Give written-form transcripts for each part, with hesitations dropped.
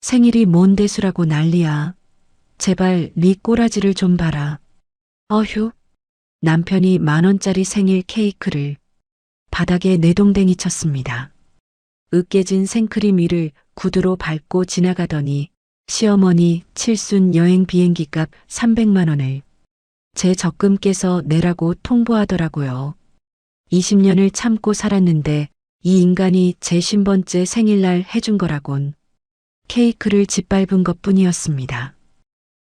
생일이 뭔 대수라고 난리야. 제발 네 꼬라지를 좀 봐라. 어휴. 남편이 10,000원짜리 생일 케이크를 바닥에 내동댕이 쳤습니다. 으깨진 생크림 위를 구두로 밟고 지나가더니 시어머니 칠순 여행 비행기값 300만 원을 제 적금 깨서 내라고 통보하더라고요. 20년을 참고 살았는데 이 인간이 제 50번째 생일날 해준 거라곤 케이크를 짓밟은 것뿐이었습니다.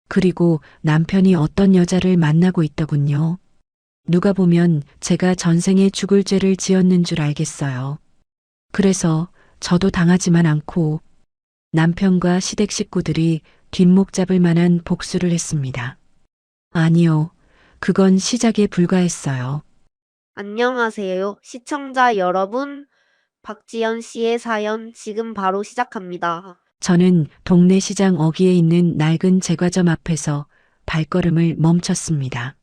그리고 남편이 어떤 여자를 만나고 있더군요. 누가 보면 제가 전생에 죽을 죄를 지었는 줄 알겠어요. 그래서 저도 당하지만 않고 남편과 시댁 식구들이 뒷목 잡을 만한 복수를 했습니다. 아니요, 그건 시작에 불과했어요. 안녕하세요. 시청자 여러분. 박지연 씨의 사연 지금 바로 시작합니다. 저는 동네 시장 어귀에 있는 낡은 제과점 앞에서 발걸음을 멈췄습니다.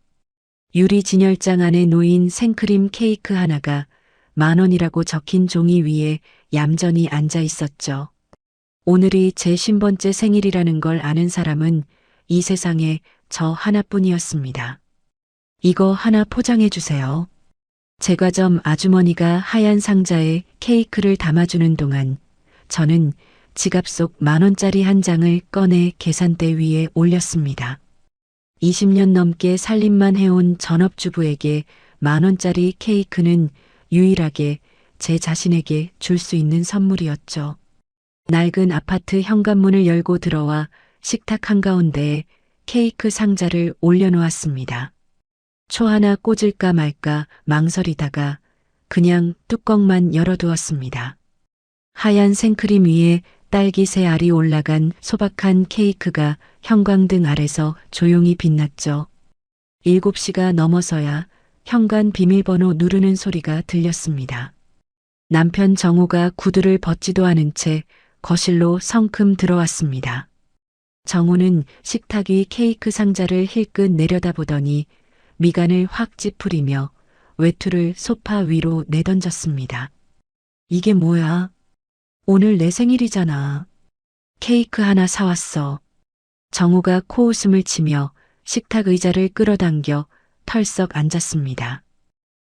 유리 진열장 안에 놓인 생크림 케이크 하나가 10,000원이라고 적힌 종이 위에 얌전히 앉아 있었죠. 오늘이 제 50번째 생일이라는 걸 아는 사람은 이 세상에 저 하나뿐이었습니다. 이거 하나 포장해 주세요. 제과점 아주머니가 하얀 상자에 케이크를 담아주는 동안 저는 지갑 속 10,000원짜리 한 장을 꺼내 계산대 위에 올렸습니다. 20년 넘게 살림만 해온 전업주부에게 10,000원짜리 케이크는 유일하게 제 자신에게 줄 수 있는 선물이었죠. 낡은 아파트 현관문을 열고 들어와 식탁 한가운데에 케이크 상자를 올려놓았습니다. 초 하나 꽂을까 말까 망설이다가 그냥 뚜껑만 열어두었습니다. 하얀 생크림 위에 딸기 새 알이 올라간 소박한 케이크가 형광등 아래서 조용히 빛났죠. 7시가 넘어서야 현관 비밀번호 누르는 소리가 들렸습니다. 남편 정우가 구두를 벗지도 않은 채 거실로 성큼 들어왔습니다. 정우는 식탁 위 케이크 상자를 힐끗 내려다보더니 미간을 확 찌푸리며 외투를 소파 위로 내던졌습니다. 이게 뭐야? 오늘 내 생일이잖아. 케이크 하나 사왔어. 정우가 코웃음을 치며 식탁 의자를 끌어당겨 털썩 앉았습니다.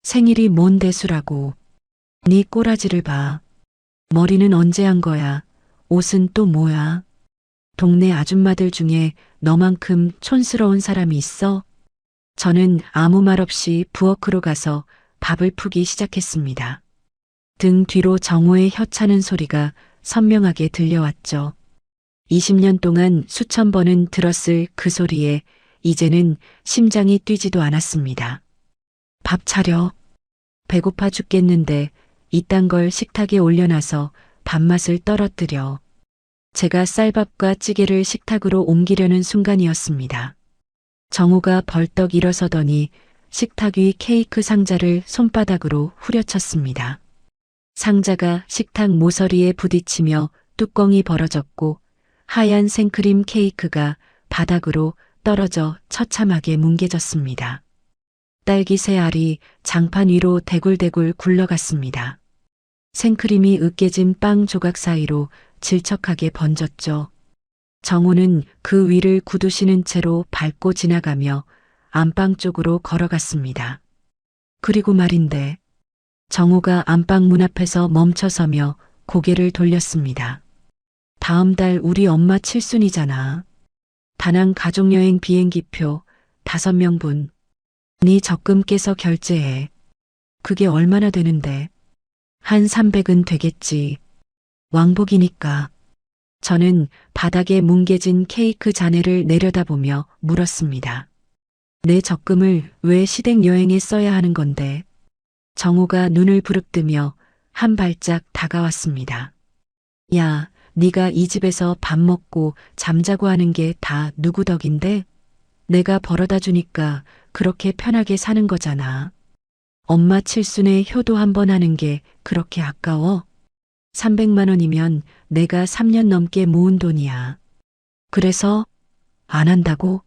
생일이 뭔 대수라고. 네 꼬라지를 봐. 머리는 언제 한 거야? 옷은 또 뭐야? 동네 아줌마들 중에 너만큼 촌스러운 사람이 있어? 저는 아무 말 없이 부엌으로 가서 밥을 푸기 시작했습니다. 등 뒤로 정우의 혀차는 소리가 선명하게 들려왔죠. 20년 동안 수천 번은 들었을 그 소리에 이제는 심장이 뛰지도 않았습니다. 밥 차려. 배고파 죽겠는데 이딴 걸 식탁에 올려놔서 밥맛을 떨어뜨려. 제가 쌀밥과 찌개를 식탁으로 옮기려는 순간이었습니다. 정우가 벌떡 일어서더니 식탁 위 케이크 상자를 손바닥으로 후려쳤습니다. 상자가 식탁 모서리에 부딪히며 뚜껑이 벌어졌고 하얀 생크림 케이크가 바닥으로 떨어져 처참하게 뭉개졌습니다. 딸기 새 알이 장판 위로 대굴대굴 굴러갔습니다. 생크림이 으깨진 빵 조각 사이로 질척하게 번졌죠. 정우는 그 위를 굳으시는 채로 밟고 지나가며 안방 쪽으로 걸어갔습니다. 그리고 말인데 정우가 안방 문 앞에서 멈춰서며 고개를 돌렸습니다. 다음 달 우리 엄마 칠순이잖아. 다낭 가족여행 비행기표 5명분. 네 적금 깨서 결제해. 그게 얼마나 되는데? 한 300은 되겠지. 왕복이니까. 저는 바닥에 뭉개진 케이크 잔해를 내려다보며 물었습니다. 내 적금을 왜 시댁 여행에 써야 하는 건데? 정우가 눈을 부릅뜨며 한 발짝 다가왔습니다. 야, 네가 이 집에서 밥 먹고 잠자고 하는 게 다 누구 덕인데? 내가 벌어다 주니까 그렇게 편하게 사는 거잖아. 엄마 칠순에 효도 한 번 하는 게 그렇게 아까워? 300만 원이면 내가 3년 넘게 모은 돈이야. 그래서 안 한다고?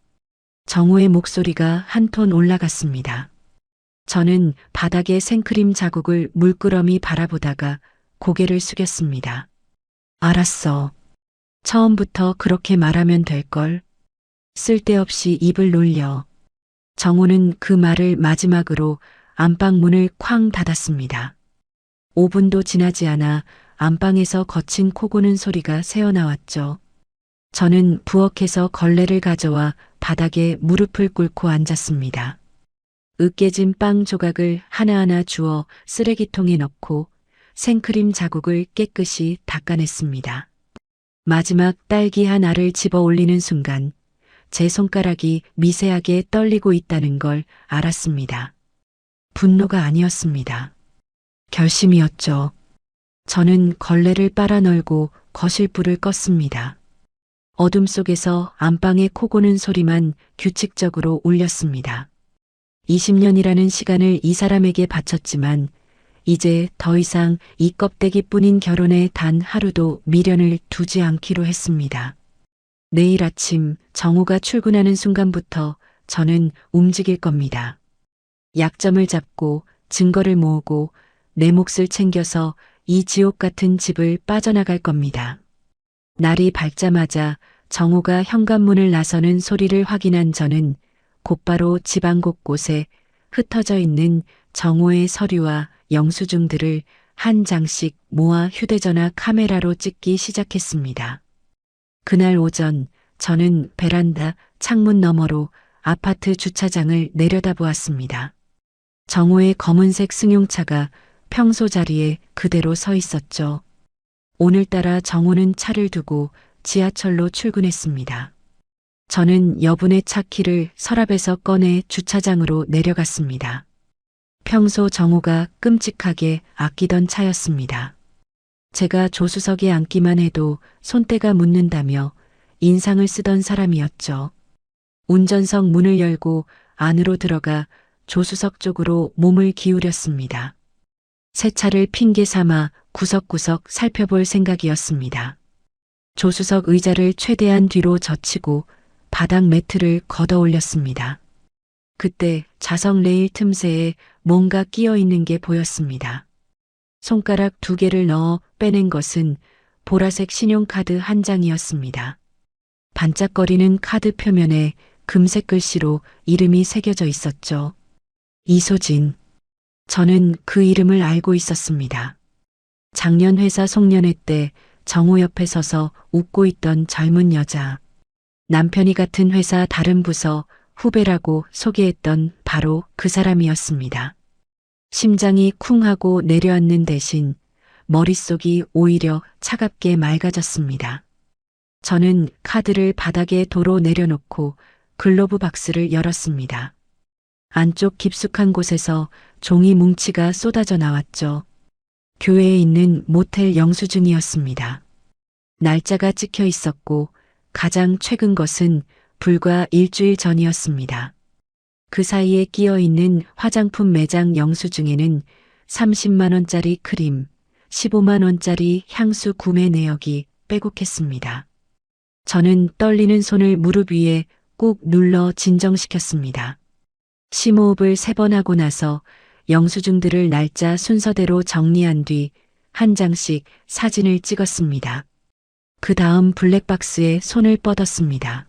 정우의 목소리가 한 톤 올라갔습니다. 저는 바닥에 생크림 자국을 물끄러미 바라보다가 고개를 숙였습니다. 알았어. 처음부터 그렇게 말하면 될걸. 쓸데없이 입을 놀려. 정호는 그 말을 마지막으로 안방 문을 쾅 닫았습니다. 5분도 지나지 않아 안방에서 거친 코 고는 소리가 새어나왔죠. 저는 부엌에서 걸레를 가져와 바닥에 무릎을 꿇고 앉았습니다. 으깨진 빵 조각을 하나하나 주워 쓰레기통에 넣고 생크림 자국을 깨끗이 닦아냈습니다. 마지막 딸기 한 알을 집어 올리는 순간 제 손가락이 미세하게 떨리고 있다는 걸 알았습니다. 분노가 아니었습니다. 결심이었죠. 저는 걸레를 빨아 널고 거실불을 껐습니다. 어둠 속에서 안방에 코 고는 소리만 규칙적으로 울렸습니다. 20년이라는 시간을 이 사람에게 바쳤지만 이제 더 이상 이 껍데기뿐인 결혼에 단 하루도 미련을 두지 않기로 했습니다. 내일 아침 정우가 출근하는 순간부터 저는 움직일 겁니다. 약점을 잡고 증거를 모으고 내 몫을 챙겨서 이 지옥 같은 집을 빠져나갈 겁니다. 날이 밝자마자 정우가 현관문을 나서는 소리를 확인한 저는 곧바로 집안 곳곳에 흩어져 있는 정우의 서류와 영수증들을 한 장씩 모아 휴대전화 카메라로 찍기 시작했습니다. 그날 오전 저는 베란다 창문 너머로 아파트 주차장을 내려다보았습니다. 정우의 검은색 승용차가 평소 자리에 그대로 서 있었죠. 오늘따라 정우는 차를 두고 지하철로 출근했습니다. 저는 여분의 차 키를 서랍에서 꺼내 주차장으로 내려갔습니다. 평소 정우가 끔찍하게 아끼던 차였습니다. 제가 조수석에 앉기만 해도 손때가 묻는다며 인상을 쓰던 사람이었죠. 운전석 문을 열고 안으로 들어가 조수석 쪽으로 몸을 기울였습니다. 새 차를 핑계 삼아 구석구석 살펴볼 생각이었습니다. 조수석 의자를 최대한 뒤로 젖히고 바닥 매트를 걷어 올렸습니다. 그때 자석 레일 틈새에 뭔가 끼어 있는 게 보였습니다. 손가락 2개를 넣어 빼낸 것은 보라색 신용카드 한 장이었습니다. 반짝거리는 카드 표면에 금색 글씨로 이름이 새겨져 있었죠. 이소진. 저는 그 이름을 알고 있었습니다. 작년 회사 송년회 때 정우 옆에 서서 웃고 있던 젊은 여자. 남편이 같은 회사 다른 부서 후배라고 소개했던 바로 그 사람이었습니다. 심장이 쿵 하고 내려앉는 대신 머릿속이 오히려 차갑게 맑아졌습니다. 저는 카드를 바닥에 도로 내려놓고 글로브 박스를 열었습니다. 안쪽 깊숙한 곳에서 종이 뭉치가 쏟아져 나왔죠. 교회에 있는 모텔 영수증이었습니다. 날짜가 찍혀 있었고 가장 최근 것은 불과 일주일 전이었습니다. 그 사이에 끼어 있는 화장품 매장 영수증에는 30만 원짜리 크림, 15만 원짜리 향수 구매 내역이 빼곡했습니다. 저는 떨리는 손을 무릎 위에 꾹 눌러 진정시켰습니다. 심호흡을 3번 하고 나서 영수증들을 날짜 순서대로 정리한 뒤 한 장씩 사진을 찍었습니다. 그 다음 블랙박스에 손을 뻗었습니다.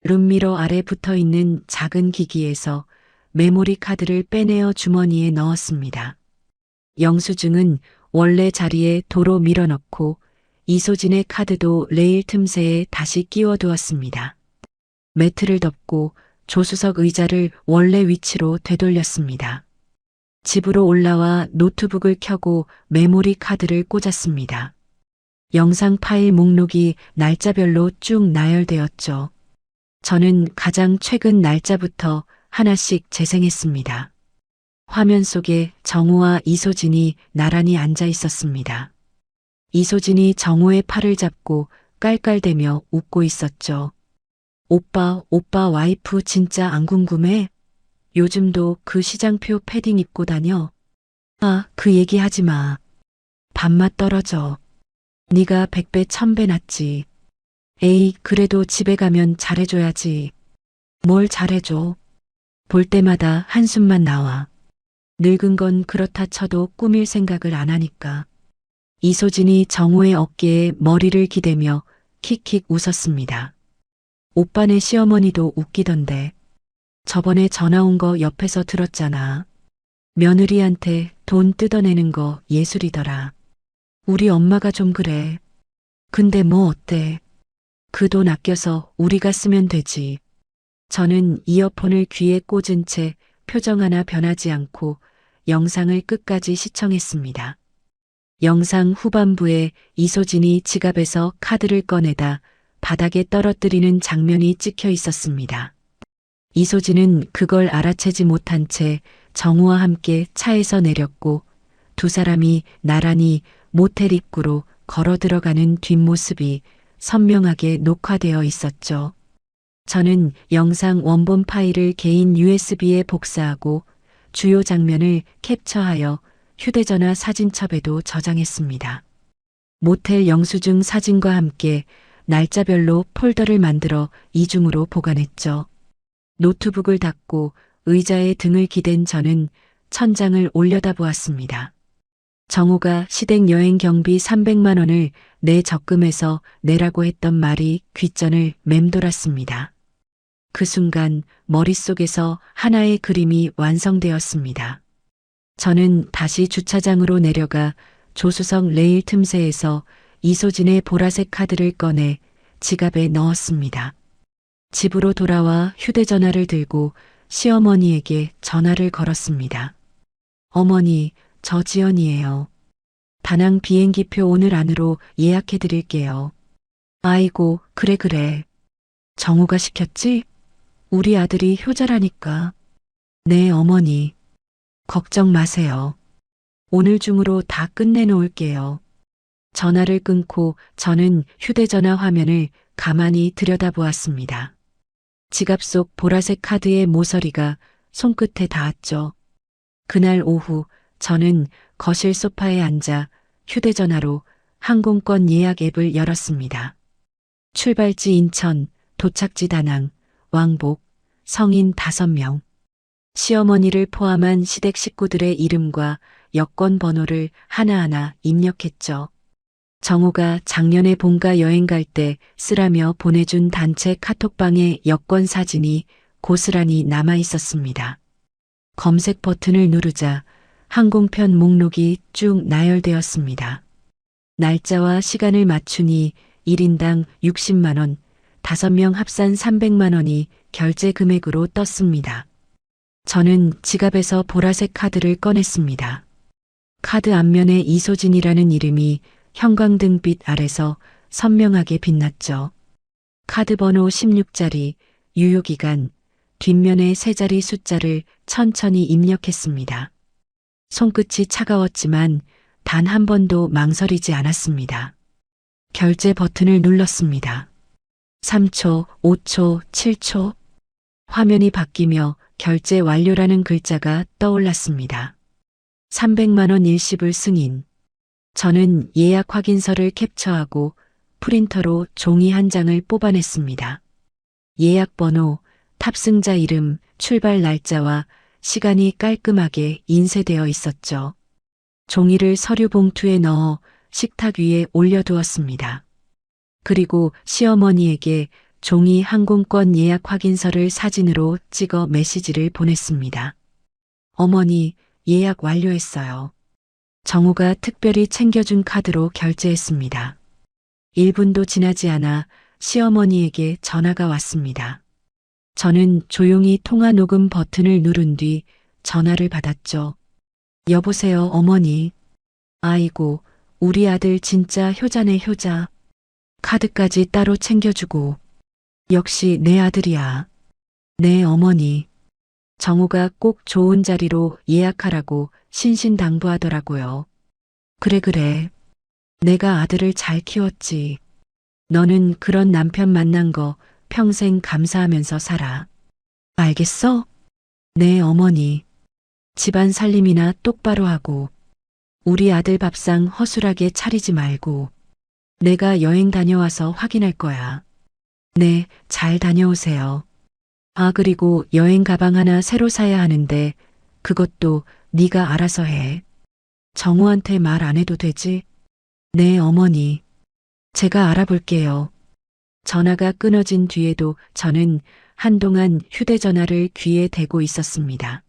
룸미러 아래 붙어 있는 작은 기기에서 메모리 카드를 빼내어 주머니에 넣었습니다. 영수증은 원래 자리에 도로 밀어넣고 이소진의 카드도 레일 틈새에 다시 끼워두었습니다. 매트를 덮고 조수석 의자를 원래 위치로 되돌렸습니다. 집으로 올라와 노트북을 켜고 메모리 카드를 꽂았습니다. 영상 파일 목록이 날짜별로 쭉 나열되었죠. 저는 가장 최근 날짜부터 하나씩 재생했습니다. 화면 속에 정우와 이소진이 나란히 앉아 있었습니다. 이소진이 정우의 팔을 잡고 깔깔대며 웃고 있었죠. 오빠 와이프 진짜 안 궁금해? 요즘도 그 시장표 패딩 입고 다녀? 아, 그 얘기 하지 마. 밥맛 떨어져. 네가 100배 1000배 낫지. 에이, 그래도 집에 가면 잘해줘야지. 뭘 잘해줘. 볼 때마다 한숨만 나와. 늙은 건 그렇다 쳐도 꾸밀 생각을 안 하니까. 이소진이 정우의 어깨에 머리를 기대며 킥킥 웃었습니다. 오빠네 시어머니도 웃기던데. 저번에 전화 온 거 옆에서 들었잖아. 며느리한테 돈 뜯어내는 거 예술이더라. 우리 엄마가 좀 그래. 근데 뭐 어때? 그 돈 아껴서 우리가 쓰면 되지. 저는 이어폰을 귀에 꽂은 채 표정 하나 변하지 않고 영상을 끝까지 시청했습니다. 영상 후반부에 이소진이 지갑에서 카드를 꺼내다 바닥에 떨어뜨리는 장면이 찍혀 있었습니다. 이소진은 그걸 알아채지 못한 채 정우와 함께 차에서 내렸고 두 사람이 나란히 모텔 입구로 걸어 들어가는 뒷모습이 선명하게 녹화되어 있었죠. 저는 영상 원본 파일을 개인 USB에 복사하고 주요 장면을 캡처하여 휴대전화 사진첩에도 저장했습니다. 모텔 영수증 사진과 함께 날짜별로 폴더를 만들어 이중으로 보관했죠. 노트북을 닫고 의자에 등을 기댄 저는 천장을 올려다보았습니다. 정우가 시댁 여행 경비 300만 원을 내 적금에서 내라고 했던 말이 귓전을 맴돌았습니다. 그 순간 머릿속에서 하나의 그림이 완성되었습니다. 저는 다시 주차장으로 내려가 조수석 레일 틈새에서 이소진의 보라색 카드를 꺼내 지갑에 넣었습니다. 집으로 돌아와 휴대전화를 들고 시어머니에게 전화를 걸었습니다. 어머니, 저 지연이에요. 다낭 비행기표 오늘 안으로 예약해 드릴게요. 아이고, 그래. 정우가 시켰지? 우리 아들이 효자라니까. 네, 어머니. 걱정 마세요. 오늘 중으로 다 끝내놓을게요. 전화를 끊고 저는 휴대전화 화면을 가만히 들여다보았습니다. 지갑 속 보라색 카드의 모서리가 손끝에 닿았죠. 그날 오후 저는 거실 소파에 앉아 휴대전화로 항공권 예약 앱을 열었습니다. 출발지 인천, 도착지 다낭, 왕복, 성인 5명. 시어머니를 포함한 시댁 식구들의 이름과 여권 번호를 하나하나 입력했죠. 정우가 작년에 본가 여행 갈 때 쓰라며 보내준 단체 카톡방에 여권 사진이 고스란히 남아 있었습니다. 검색 버튼을 누르자 항공편 목록이 쭉 나열되었습니다. 날짜와 시간을 맞추니 1인당 60만 원, 5명 합산 300만 원이 결제 금액으로 떴습니다. 저는 지갑에서 보라색 카드를 꺼냈습니다. 카드 앞면에 이소진이라는 이름이 형광등빛 아래서 선명하게 빛났죠. 카드 번호 16자리, 유효기간, 뒷면에 3자리 숫자를 천천히 입력했습니다. 손끝이 차가웠지만 단 한 번도 망설이지 않았습니다. 결제 버튼을 눌렀습니다. 3초, 5초, 7초. 화면이 바뀌며 결제 완료라는 글자가 떠올랐습니다. 300만 원 일시불 승인. 저는 예약 확인서를 캡처하고 프린터로 종이 한 장을 뽑아냈습니다. 예약 번호, 탑승자 이름, 출발 날짜와 시간이 깔끔하게 인쇄되어 있었죠. 종이를 서류 봉투에 넣어 식탁 위에 올려두었습니다. 그리고 시어머니에게 종이 항공권 예약 확인서를 사진으로 찍어 메시지를 보냈습니다. 어머니, 예약 완료했어요. 정우가 특별히 챙겨준 카드로 결제했습니다. 1분도 지나지 않아 시어머니에게 전화가 왔습니다. 저는 조용히 통화 녹음 버튼을 누른 뒤 전화를 받았죠. 여보세요, 어머니. 아이고, 우리 아들 진짜 효자네, 효자. 카드까지 따로 챙겨주고. 역시 내 아들이야. 네, 어머니. 정우가 꼭 좋은 자리로 예약하라고 신신당부하더라고요. 그래. 내가 아들을 잘 키웠지. 너는 그런 남편 만난 거 평생 감사하면서 살아. 알겠어? 네, 어머니. 집안 살림이나 똑바로 하고, 우리 아들 밥상 허술하게 차리지 말고, 내가 여행 다녀와서 확인할 거야. 네, 잘 다녀오세요. 아, 그리고 여행 가방 하나 새로 사야 하는데 그것도 네가 알아서 해. 정우한테 말 안 해도 되지? 네, 어머니. 제가 알아볼게요. 전화가 끊어진 뒤에도 저는 한동안 휴대전화를 귀에 대고 있었습니다.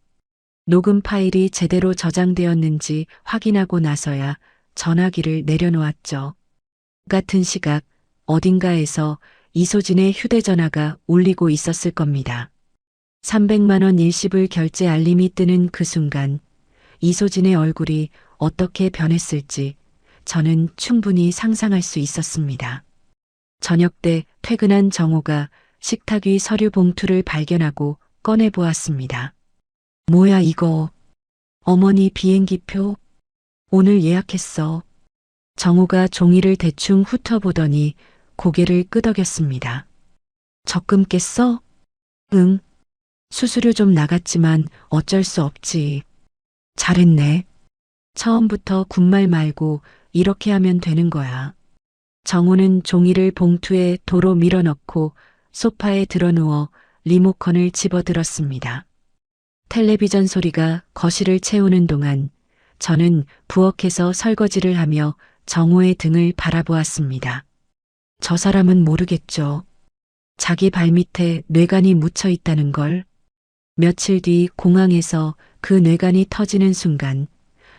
녹음 파일이 제대로 저장되었는지 확인하고 나서야 전화기를 내려놓았죠. 같은 시각 어딘가에서 이소진의 휴대전화가 울리고 있었을 겁니다. 300만 원 일시불 결제 알림이 뜨는 그 순간 이소진의 얼굴이 어떻게 변했을지 저는 충분히 상상할 수 있었습니다. 저녁 때 퇴근한 정호가 식탁 위 서류 봉투를 발견하고 꺼내보았습니다. 뭐야 이거? 어머니 비행기표? 오늘 예약했어. 정호가 종이를 대충 훑어보더니 고개를 끄덕였습니다. 적금 깼어? 응. 수수료 좀 나갔지만 어쩔 수 없지. 잘했네. 처음부터 군말 말고 이렇게 하면 되는 거야. 정호는 종이를 봉투에 도로 밀어넣고 소파에 드러누워 리모컨을 집어들었습니다. 텔레비전 소리가 거실을 채우는 동안 저는 부엌에서 설거지를 하며 정호의 등을 바라보았습니다. 저 사람은 모르겠죠. 자기 발밑에 뇌관이 묻혀 있다는 걸. 며칠 뒤 공항에서 그 뇌관이 터지는 순간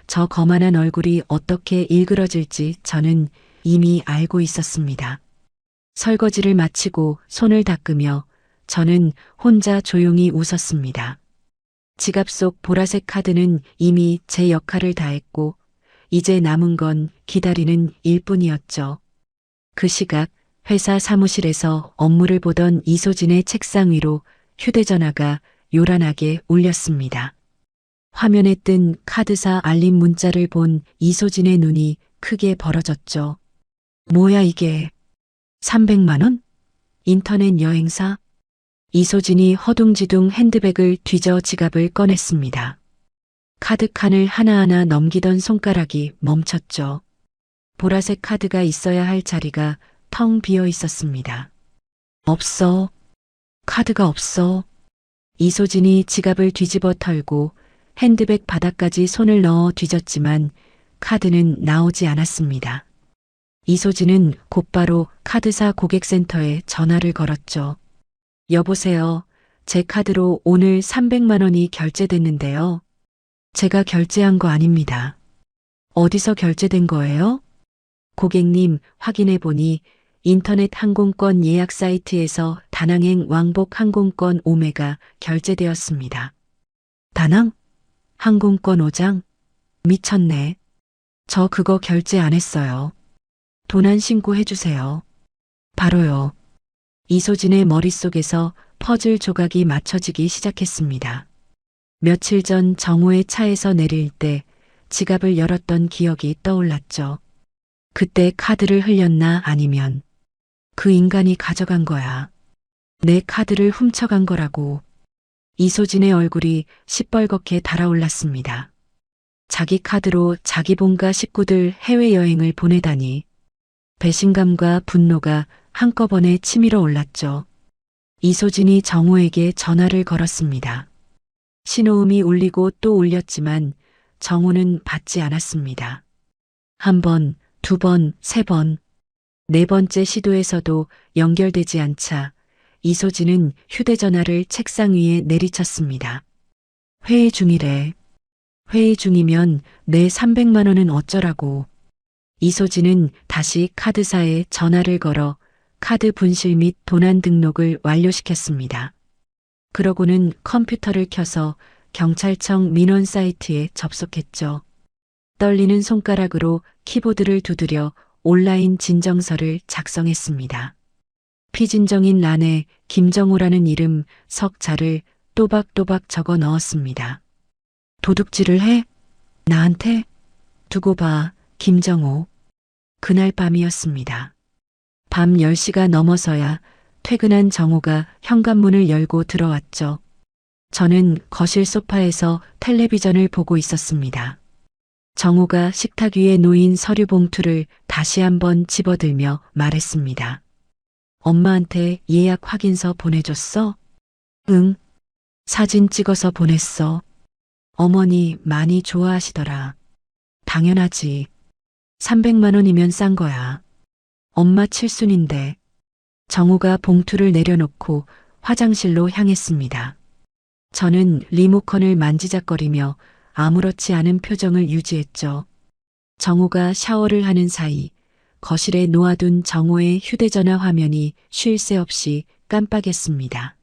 저 거만한 얼굴이 어떻게 일그러질지 저는 이미 알고 있었습니다. 설거지를 마치고 손을 닦으며 저는 혼자 조용히 웃었습니다. 지갑 속 보라색 카드는 이미 제 역할을 다했고 이제 남은 건 기다리는 일뿐이었죠. 그 시각 회사 사무실에서 업무를 보던 이소진의 책상 위로 휴대전화가 요란하게 울렸습니다. 화면에 뜬 카드사 알림 문자를 본 이소진의 눈이 크게 벌어졌죠. 뭐야 이게? 300만 원? 인터넷 여행사? 이소진이 허둥지둥 핸드백을 뒤져 지갑을 꺼냈습니다. 카드 칸을 하나하나 넘기던 손가락이 멈췄죠. 보라색 카드가 있어야 할 자리가 텅 비어 있었습니다. 없어. 카드가 없어. 이소진이 지갑을 뒤집어 털고 핸드백 바닥까지 손을 넣어 뒤졌지만 카드는 나오지 않았습니다. 이소진은 곧바로 카드사 고객센터에 전화를 걸었죠. 여보세요. 제 카드로 오늘 300만 원이 결제됐는데요. 제가 결제한 거 아닙니다. 어디서 결제된 거예요? 고객님, 확인해 보니 인터넷 항공권 예약 사이트에서 다낭행 왕복 항공권 5매가 결제되었습니다. 다낭? 항공권 5장? 미쳤네. 저 그거 결제 안 했어요. 도난 신고해 주세요. 바로요. 이소진의 머릿속에서 퍼즐 조각이 맞춰지기 시작했습니다. 며칠 전 정호의 차에서 내릴 때 지갑을 열었던 기억이 떠올랐죠. 그때 카드를 흘렸나 아니면 그 인간이 가져간 거야. 내 카드를 훔쳐간 거라고. 이소진의 얼굴이 시뻘겋게 달아올랐습니다. 자기 카드로 자기 본가 식구들 해외여행을 보내다니. 배신감과 분노가 한꺼번에 치밀어 올랐죠. 이소진이 정호에게 전화를 걸었습니다. 신호음이 울리고 또 울렸지만 정호는 받지 않았습니다. 한 번, 두 번, 세 번, 네 번째 시도에서도 연결되지 않자 이소진은 휴대전화를 책상 위에 내리쳤습니다. 회의 중이래. 회의 중이면 내 300만 원은 어쩌라고. 이소진은 다시 카드사에 전화를 걸어 카드 분실 및 도난 등록을 완료시켰습니다. 그러고는 컴퓨터를 켜서 경찰청 민원 사이트에 접속했죠. 떨리는 손가락으로 키보드를 두드려 온라인 진정서를 작성했습니다. 피진정인 란에 김정호라는 이름 석자를 또박또박 적어 넣었습니다. 도둑질을 해? 나한테? 두고 봐, 김정호. 그날 밤이었습니다. 밤 10시가 넘어서야 퇴근한 정호가 현관문을 열고 들어왔죠. 저는 거실 소파에서 텔레비전을 보고 있었습니다. 정호가 식탁 위에 놓인 서류 봉투를 다시 한번 집어들며 말했습니다. 엄마한테 예약 확인서 보내줬어? 응. 사진 찍어서 보냈어. 어머니 많이 좋아하시더라. 당연하지. 300만 원이면 싼 거야. 엄마 칠순인데. 정우가 봉투를 내려놓고 화장실로 향했습니다. 저는 리모컨을 만지작거리며 아무렇지 않은 표정을 유지했죠. 정우가 샤워를 하는 사이 거실에 놓아둔 정우의 휴대전화 화면이 쉴 새 없이 깜빡였습니다.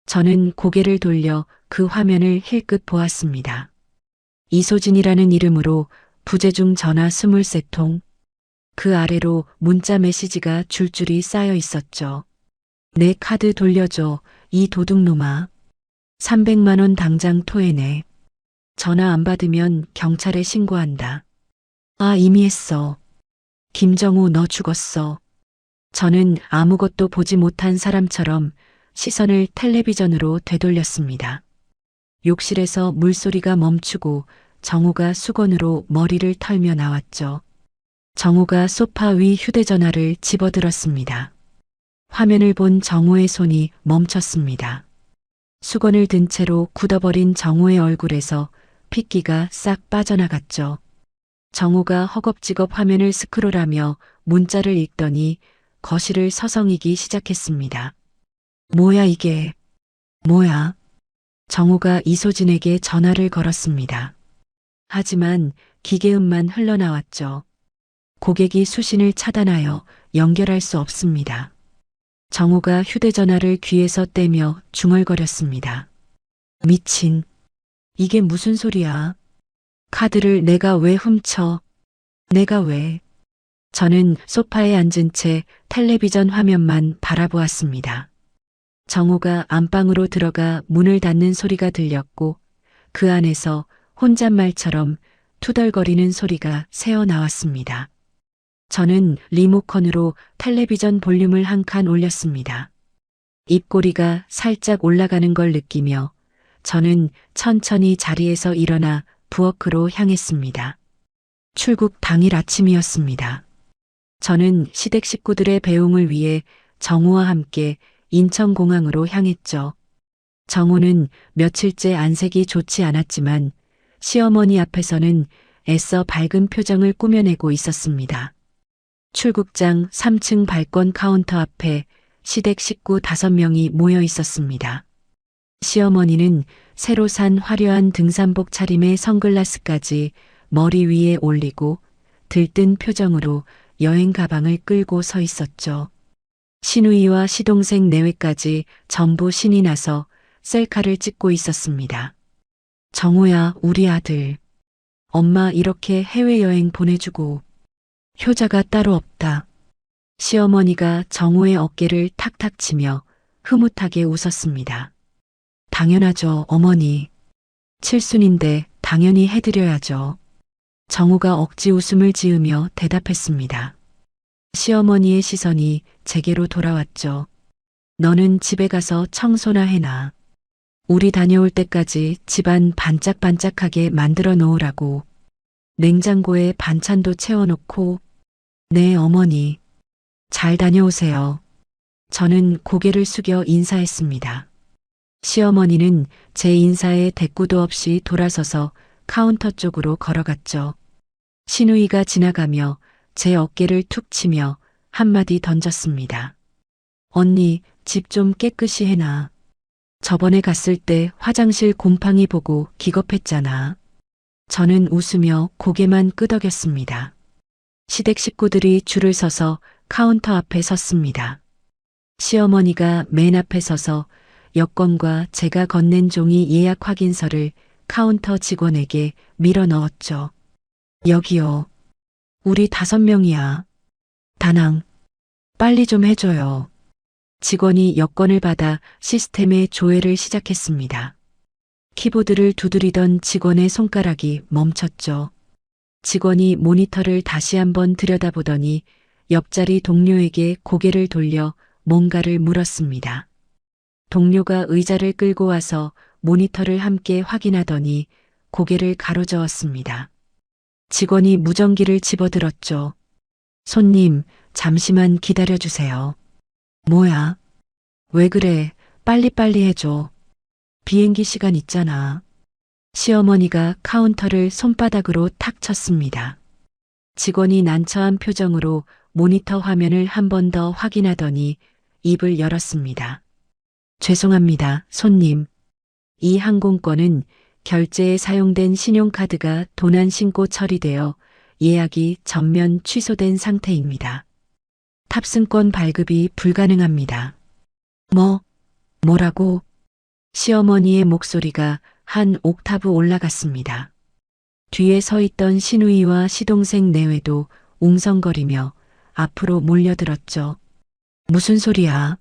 저는 고개를 돌려 그 화면을 힐끗 보았습니다. 이소진이라는 이름으로 부재중 전화 23통, 그 아래로 문자 메시지가 줄줄이 쌓여 있었죠. 내 카드 돌려줘, 이 도둑놈아. 300만 원 당장 토해내. 전화 안 받으면 경찰에 신고한다. 아, 이미 했어. 김정우 너 죽었어. 저는 아무것도 보지 못한 사람처럼 시선을 텔레비전으로 되돌렸습니다. 욕실에서 물소리가 멈추고 정우가 수건으로 머리를 털며 나왔죠. 정우가 소파 위 휴대전화를 집어들었습니다. 화면을 본 정우의 손이 멈췄습니다. 수건을 든 채로 굳어버린 정우의 얼굴에서 핏기가 싹 빠져나갔죠. 정우가 허겁지겁 화면을 스크롤하며 문자를 읽더니 거실을 서성이기 시작했습니다. 뭐야 이게? 뭐야? 정우가 이소진에게 전화를 걸었습니다. 하지만 기계음만 흘러나왔죠. 고객이 수신을 차단하여 연결할 수 없습니다. 정우가 휴대전화를 귀에서 떼며 중얼거렸습니다. 미친. 이게 무슨 소리야? 카드를 내가 왜 훔쳐? 내가 왜? 저는 소파에 앉은 채 텔레비전 화면만 바라보았습니다. 정우가 안방으로 들어가 문을 닫는 소리가 들렸고 그 안에서 혼잣말처럼 투덜거리는 소리가 새어나왔습니다. 저는 리모컨으로 텔레비전 볼륨을 한 칸 올렸습니다. 입꼬리가 살짝 올라가는 걸 느끼며 저는 천천히 자리에서 일어나 부엌으로 향했습니다. 출국 당일 아침이었습니다. 저는 시댁 식구들의 배웅을 위해 정우와 함께 인천공항으로 향했죠. 정우는 며칠째 안색이 좋지 않았지만 시어머니 앞에서는 애써 밝은 표정을 꾸며내고 있었습니다. 출국장 3층 발권 카운터 앞에 시댁 식구 5명이 모여 있었습니다. 시어머니는 새로 산 화려한 등산복 차림에 선글라스까지 머리 위에 올리고 들뜬 표정으로 여행 가방을 끌고 서 있었죠. 시누이와 시동생 내외까지 전부 신이 나서 셀카를 찍고 있었습니다. 정우야, 우리 아들. 엄마 이렇게 해외여행 보내주고 효자가 따로 없다. 시어머니가 정우의 어깨를 탁탁 치며 흐뭇하게 웃었습니다. 당연하죠, 어머니. 칠순인데 당연히 해드려야죠. 정우가 억지 웃음을 지으며 대답했습니다. 시어머니의 시선이 제게로 돌아왔죠. 너는 집에 가서 청소나 해놔. 우리 다녀올 때까지 집안 반짝반짝하게 만들어 놓으라고. 냉장고에 반찬도 채워놓고. 네, 어머니. 잘 다녀오세요. 저는 고개를 숙여 인사했습니다. 시어머니는 제 인사에 대꾸도 없이 돌아서서 카운터 쪽으로 걸어갔죠. 시누이가 지나가며 제 어깨를 툭 치며 한마디 던졌습니다. 언니, 집 좀 깨끗이 해놔. 저번에 갔을 때 화장실 곰팡이 보고 기겁했잖아. 저는 웃으며 고개만 끄덕였습니다. 시댁 식구들이 줄을 서서 카운터 앞에 섰습니다. 시어머니가 맨 앞에 서서 여권과 제가 건넨 종이 예약 확인서를 카운터 직원에게 밀어 넣었죠. 여기요. 우리 5명이야. 다낭. 빨리 좀 해줘요. 직원이 여권을 받아 시스템에 조회를 시작했습니다. 키보드를 두드리던 직원의 손가락이 멈췄죠. 직원이 모니터를 다시 한번 들여다보더니 옆자리 동료에게 고개를 돌려 뭔가를 물었습니다. 동료가 의자를 끌고 와서 모니터를 함께 확인하더니 고개를 가로저었습니다. 직원이 무전기를 집어들었죠. 손님, 잠시만 기다려주세요. 뭐야? 왜 그래? 빨리빨리 해줘. 비행기 시간 있잖아. 시어머니가 카운터를 손바닥으로 탁 쳤습니다. 직원이 난처한 표정으로 모니터 화면을 한 번 더 확인하더니 입을 열었습니다. 죄송합니다, 손님. 이 항공권은 결제에 사용된 신용카드가 도난 신고 처리되어 예약이 전면 취소된 상태입니다. 탑승권 발급이 불가능합니다. 뭐라고? 시어머니의 목소리가 한 옥타브 올라갔습니다. 뒤에 서 있던 시누이와 시동생 내외도 웅성거리며 앞으로 몰려들었죠. 무슨 소리야?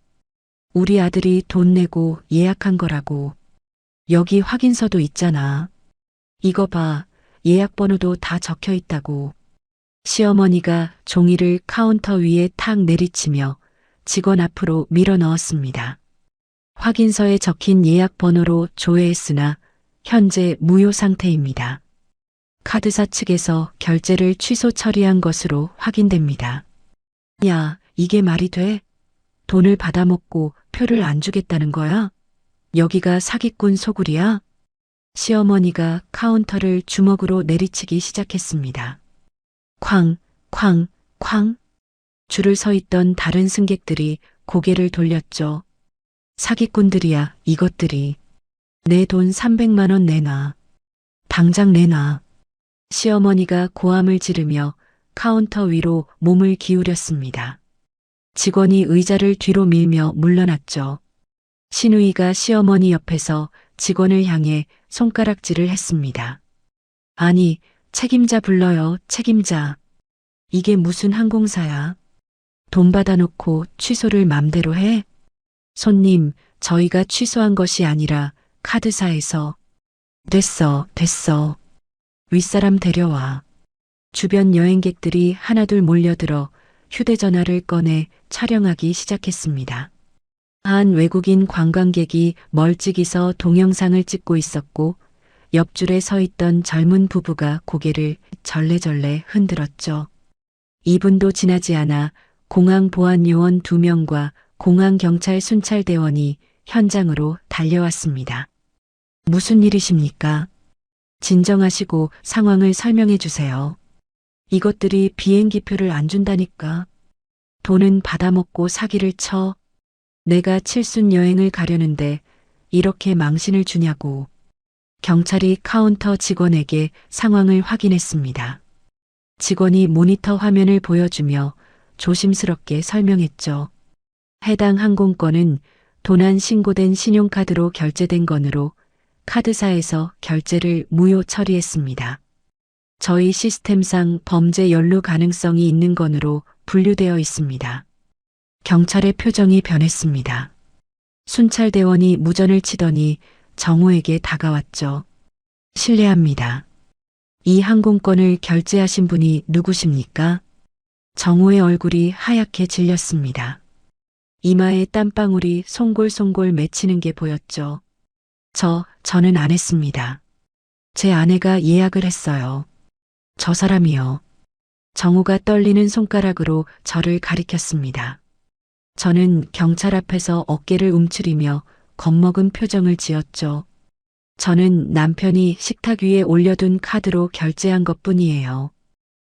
우리 아들이 돈 내고 예약한 거라고. 여기 확인서도 있잖아. 이거 봐, 예약 번호도 다 적혀 있다고. 시어머니가 종이를 카운터 위에 탁 내리치며 직원 앞으로 밀어 넣었습니다. 확인서에 적힌 예약 번호로 조회했으나 현재 무효 상태입니다. 카드사 측에서 결제를 취소 처리한 것으로 확인됩니다. 야, 이게 말이 돼? 돈을 받아먹고 표를 안 주겠다는 거야? 여기가 사기꾼 소굴이야? 시어머니가 카운터를 주먹으로 내리치기 시작했습니다. 쾅, 쾅, 쾅. 줄을 서 있던 다른 승객들이 고개를 돌렸죠. 사기꾼들이야, 이것들이. 내 돈 300만 원 내놔. 당장 내놔. 시어머니가 고함을 지르며 카운터 위로 몸을 기울였습니다. 직원이 의자를 뒤로 밀며 물러났죠. 시누이가 시어머니 옆에서 직원을 향해 손가락질을 했습니다. 아니, 책임자 불러요, 책임자. 이게 무슨 항공사야? 돈 받아놓고 취소를 맘대로 해? 손님, 저희가 취소한 것이 아니라 카드사에서. 됐어. 윗사람 데려와. 주변 여행객들이 하나둘 몰려들어 휴대전화를 꺼내 촬영하기 시작했습니다. 한 외국인 관광객이 멀찍이서 동영상을 찍고 있었고 옆줄에 서 있던 젊은 부부가 고개를 절레절레 흔들었죠. 2분도 지나지 않아 공항 보안요원 2명과 공항경찰 순찰대원이 현장으로 달려왔습니다. 무슨 일이십니까? 진정하시고 상황을 설명해 주세요. 이것들이 비행기표를 안 준다니까. 돈은 받아먹고 사기를 쳐. 내가 칠순 여행을 가려는데 이렇게 망신을 주냐고. 경찰이 카운터 직원에게 상황을 확인했습니다. 직원이 모니터 화면을 보여주며 조심스럽게 설명했죠. 해당 항공권은 도난 신고된 신용카드로 결제된 건으로 카드사에서 결제를 무효 처리했습니다. 저희 시스템상 범죄 연루 가능성이 있는 건으로 분류되어 있습니다. 경찰의 표정이 변했습니다. 순찰대원이 무전을 치더니 정호에게 다가왔죠. 실례합니다. 이 항공권을 결제하신 분이 누구십니까? 정호의 얼굴이 하얗게 질렸습니다. 이마에 땀방울이 송골송골 맺히는 게 보였죠. 저는 안 했습니다. 제 아내가 예약을 했어요. 저 사람이요. 정호가 떨리는 손가락으로 저를 가리켰습니다. 저는 경찰 앞에서 어깨를 움츠리며 겁먹은 표정을 지었죠. 저는 남편이 식탁 위에 올려둔 카드로 결제한 것뿐이에요.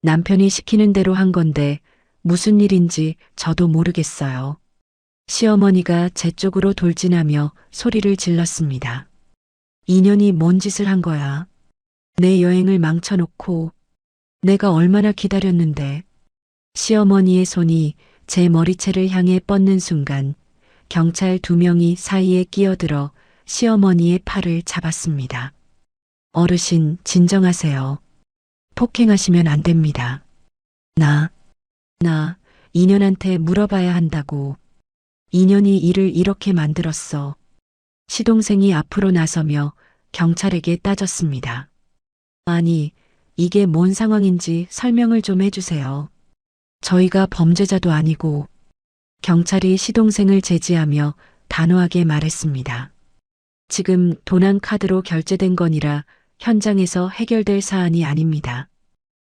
남편이 시키는 대로 한 건데 무슨 일인지 저도 모르겠어요. 시어머니가 제 쪽으로 돌진하며 소리를 질렀습니다. 인연이 뭔 짓을 한 거야? 내 여행을 망쳐놓고 내가 얼마나 기다렸는데. 시어머니의 손이 제 머리채를 향해 뻗는 순간 경찰 2명이 사이에 끼어들어 시어머니의 팔을 잡았습니다. 어르신, 진정하세요. 폭행하시면 안 됩니다. 나 인연한테 물어봐야 한다고. 인연이 일을 이렇게 만들었어. 시동생이 앞으로 나서며 경찰에게 따졌습니다. 아니, 이게 뭔 상황인지 설명을 좀 해주세요. 저희가 범죄자도 아니고. 경찰이 시동생을 제지하며 단호하게 말했습니다. 지금 도난 카드로 결제된 건이라 현장에서 해결될 사안이 아닙니다.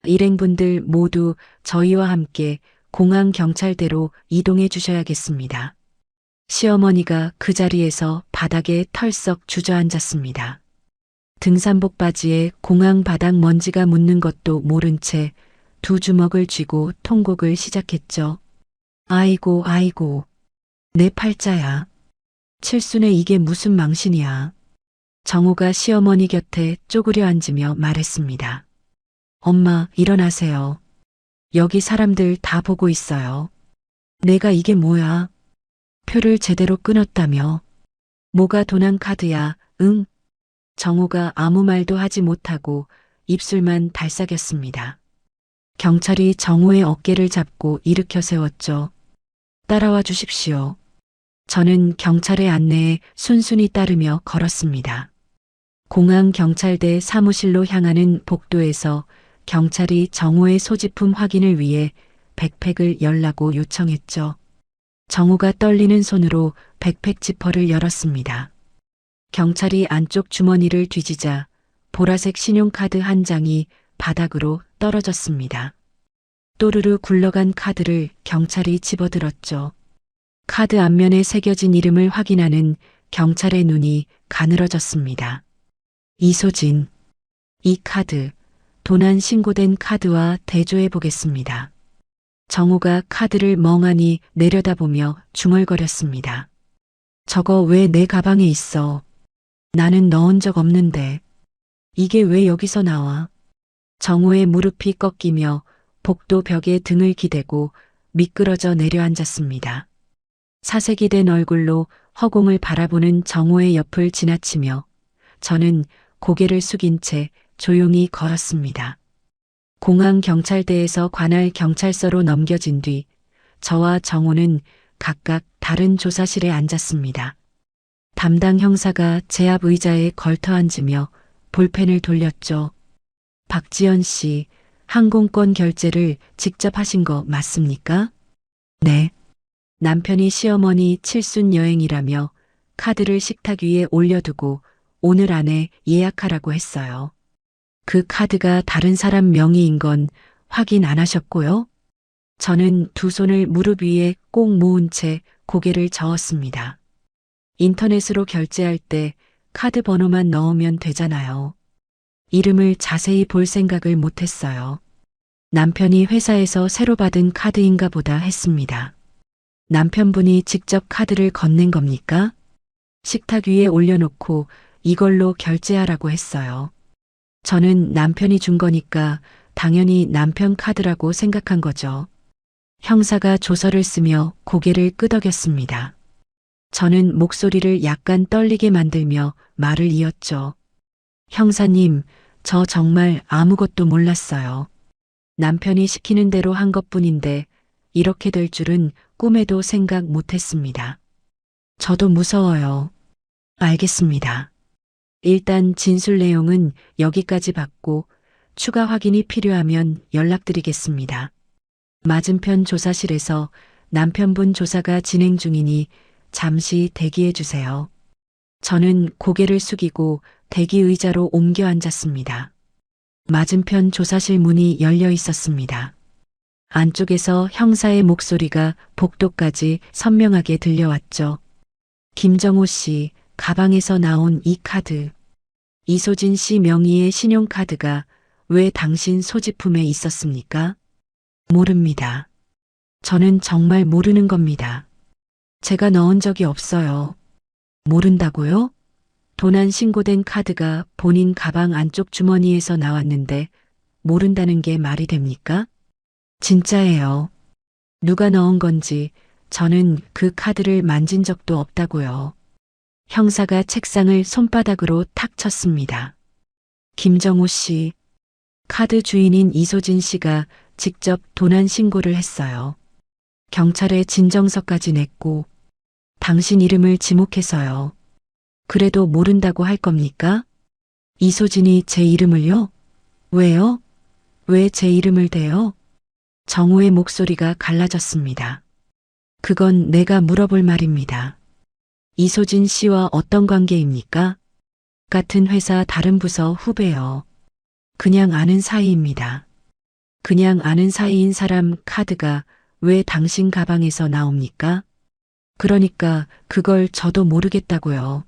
일행분들 모두 저희와 함께 공항 경찰대로 이동해 주셔야겠습니다. 시어머니가 그 자리에서 바닥에 털썩 주저앉았습니다. 등산복 바지에 공항 바닥 먼지가 묻는 것도 모른 채 2주먹을 쥐고 통곡을 시작했죠. 아이고. 내 팔자야. 칠순에 이게 무슨 망신이야. 정우가 시어머니 곁에 쪼그려 앉으며 말했습니다. 엄마, 일어나세요. 여기 사람들 다 보고 있어요. 내가 이게 뭐야? 표를 제대로 끊었다며. 뭐가 도난 카드야, 응? 정우가 아무 말도 하지 못하고 입술만 달싹였습니다. 경찰이 정우의 어깨를 잡고 일으켜 세웠죠. 따라와 주십시오. 저는 경찰의 안내에 순순히 따르며 걸었습니다. 공항경찰대 사무실로 향하는 복도에서 경찰이 정우의 소지품 확인을 위해 백팩을 열라고 요청했죠. 정우가 떨리는 손으로 백팩 지퍼를 열었습니다. 경찰이 안쪽 주머니를 뒤지자 보라색 신용카드 한 장이 바닥으로 떨어졌습니다. 또르르 굴러간 카드를 경찰이 집어들었죠. 카드 앞면에 새겨진 이름을 확인하는 경찰의 눈이 가늘어졌습니다. 이소진. 이 카드, 도난 신고된 카드와 대조해 보겠습니다. 정우가 카드를 멍하니 내려다보며 중얼거렸습니다. 저거 왜 내 가방에 있어? 나는 넣은 적 없는데. 이게 왜 여기서 나와? 정우의 무릎이 꺾이며 복도 벽에 등을 기대고 미끄러져 내려앉았습니다. 사색이 된 얼굴로 허공을 바라보는 정우의 옆을 지나치며 저는 고개를 숙인 채 조용히 걸었습니다. 공항경찰대에서 관할 경찰서로 넘겨진 뒤 저와 정우는 각각 다른 조사실에 앉았습니다. 담당 형사가 제 앞 의자에 걸터 앉으며 볼펜을 돌렸죠. 박지연 씨, 항공권 결제를 직접 하신 거 맞습니까? 네. 남편이 시어머니 칠순 여행이라며 카드를 식탁 위에 올려두고 오늘 안에 예약하라고 했어요. 그 카드가 다른 사람 명의인 건 확인 안 하셨고요? 저는 두 손을 무릎 위에 꼭 모은 채 고개를 저었습니다. 인터넷으로 결제할 때 카드 번호만 넣으면 되잖아요. 이름을 자세히 볼 생각을 못했어요. 남편이 회사에서 새로 받은 카드인가 보다 했습니다. 남편분이 직접 카드를 건넨 겁니까? 식탁 위에 올려놓고 이걸로 결제하라고 했어요. 저는 남편이 준 거니까 당연히 남편 카드라고 생각한 거죠. 형사가 조서를 쓰며 고개를 끄덕였습니다. 저는 목소리를 약간 떨리게 만들며 말을 이었죠. 형사님, 저 정말 아무것도 몰랐어요. 남편이 시키는 대로 한 것뿐인데 이렇게 될 줄은 꿈에도 생각 못했습니다. 저도 무서워요. 알겠습니다. 일단 진술 내용은 여기까지 받고 추가 확인이 필요하면 연락드리겠습니다. 맞은편 조사실에서 남편분 조사가 진행 중이니 잠시 대기해 주세요. 저는 고개를 숙이고 대기 의자로 옮겨 앉았습니다. 맞은편 조사실 문이 열려 있었습니다. 안쪽에서 형사의 목소리가 복도까지 선명하게 들려왔죠. 김정호 씨, 가방에서 나온 이 카드. 이소진 씨 명의의 신용카드가 왜 당신 소지품에 있었습니까? 모릅니다. 저는 정말 모르는 겁니다. 제가 넣은 적이 없어요. 모른다고요? 도난 신고된 카드가 본인 가방 안쪽 주머니에서 나왔는데 모른다는 게 말이 됩니까? 진짜예요. 누가 넣은 건지 저는 그 카드를 만진 적도 없다고요. 형사가 책상을 손바닥으로 탁 쳤습니다. 김정호 씨, 카드 주인인 이소진 씨가 직접 도난 신고를 했어요. 경찰에 진정서까지 냈고 당신 이름을 지목해서요. 그래도 모른다고 할 겁니까? 이소진이 제 이름을요? 왜요? 왜 제 이름을 대요? 정우의 목소리가 갈라졌습니다. 그건 내가 물어볼 말입니다. 이소진 씨와 어떤 관계입니까? 같은 회사 다른 부서 후배요. 그냥 아는 사이입니다. 그냥 아는 사이인 사람 카드가 왜 당신 가방에서 나옵니까? 그러니까 그걸 저도 모르겠다고요.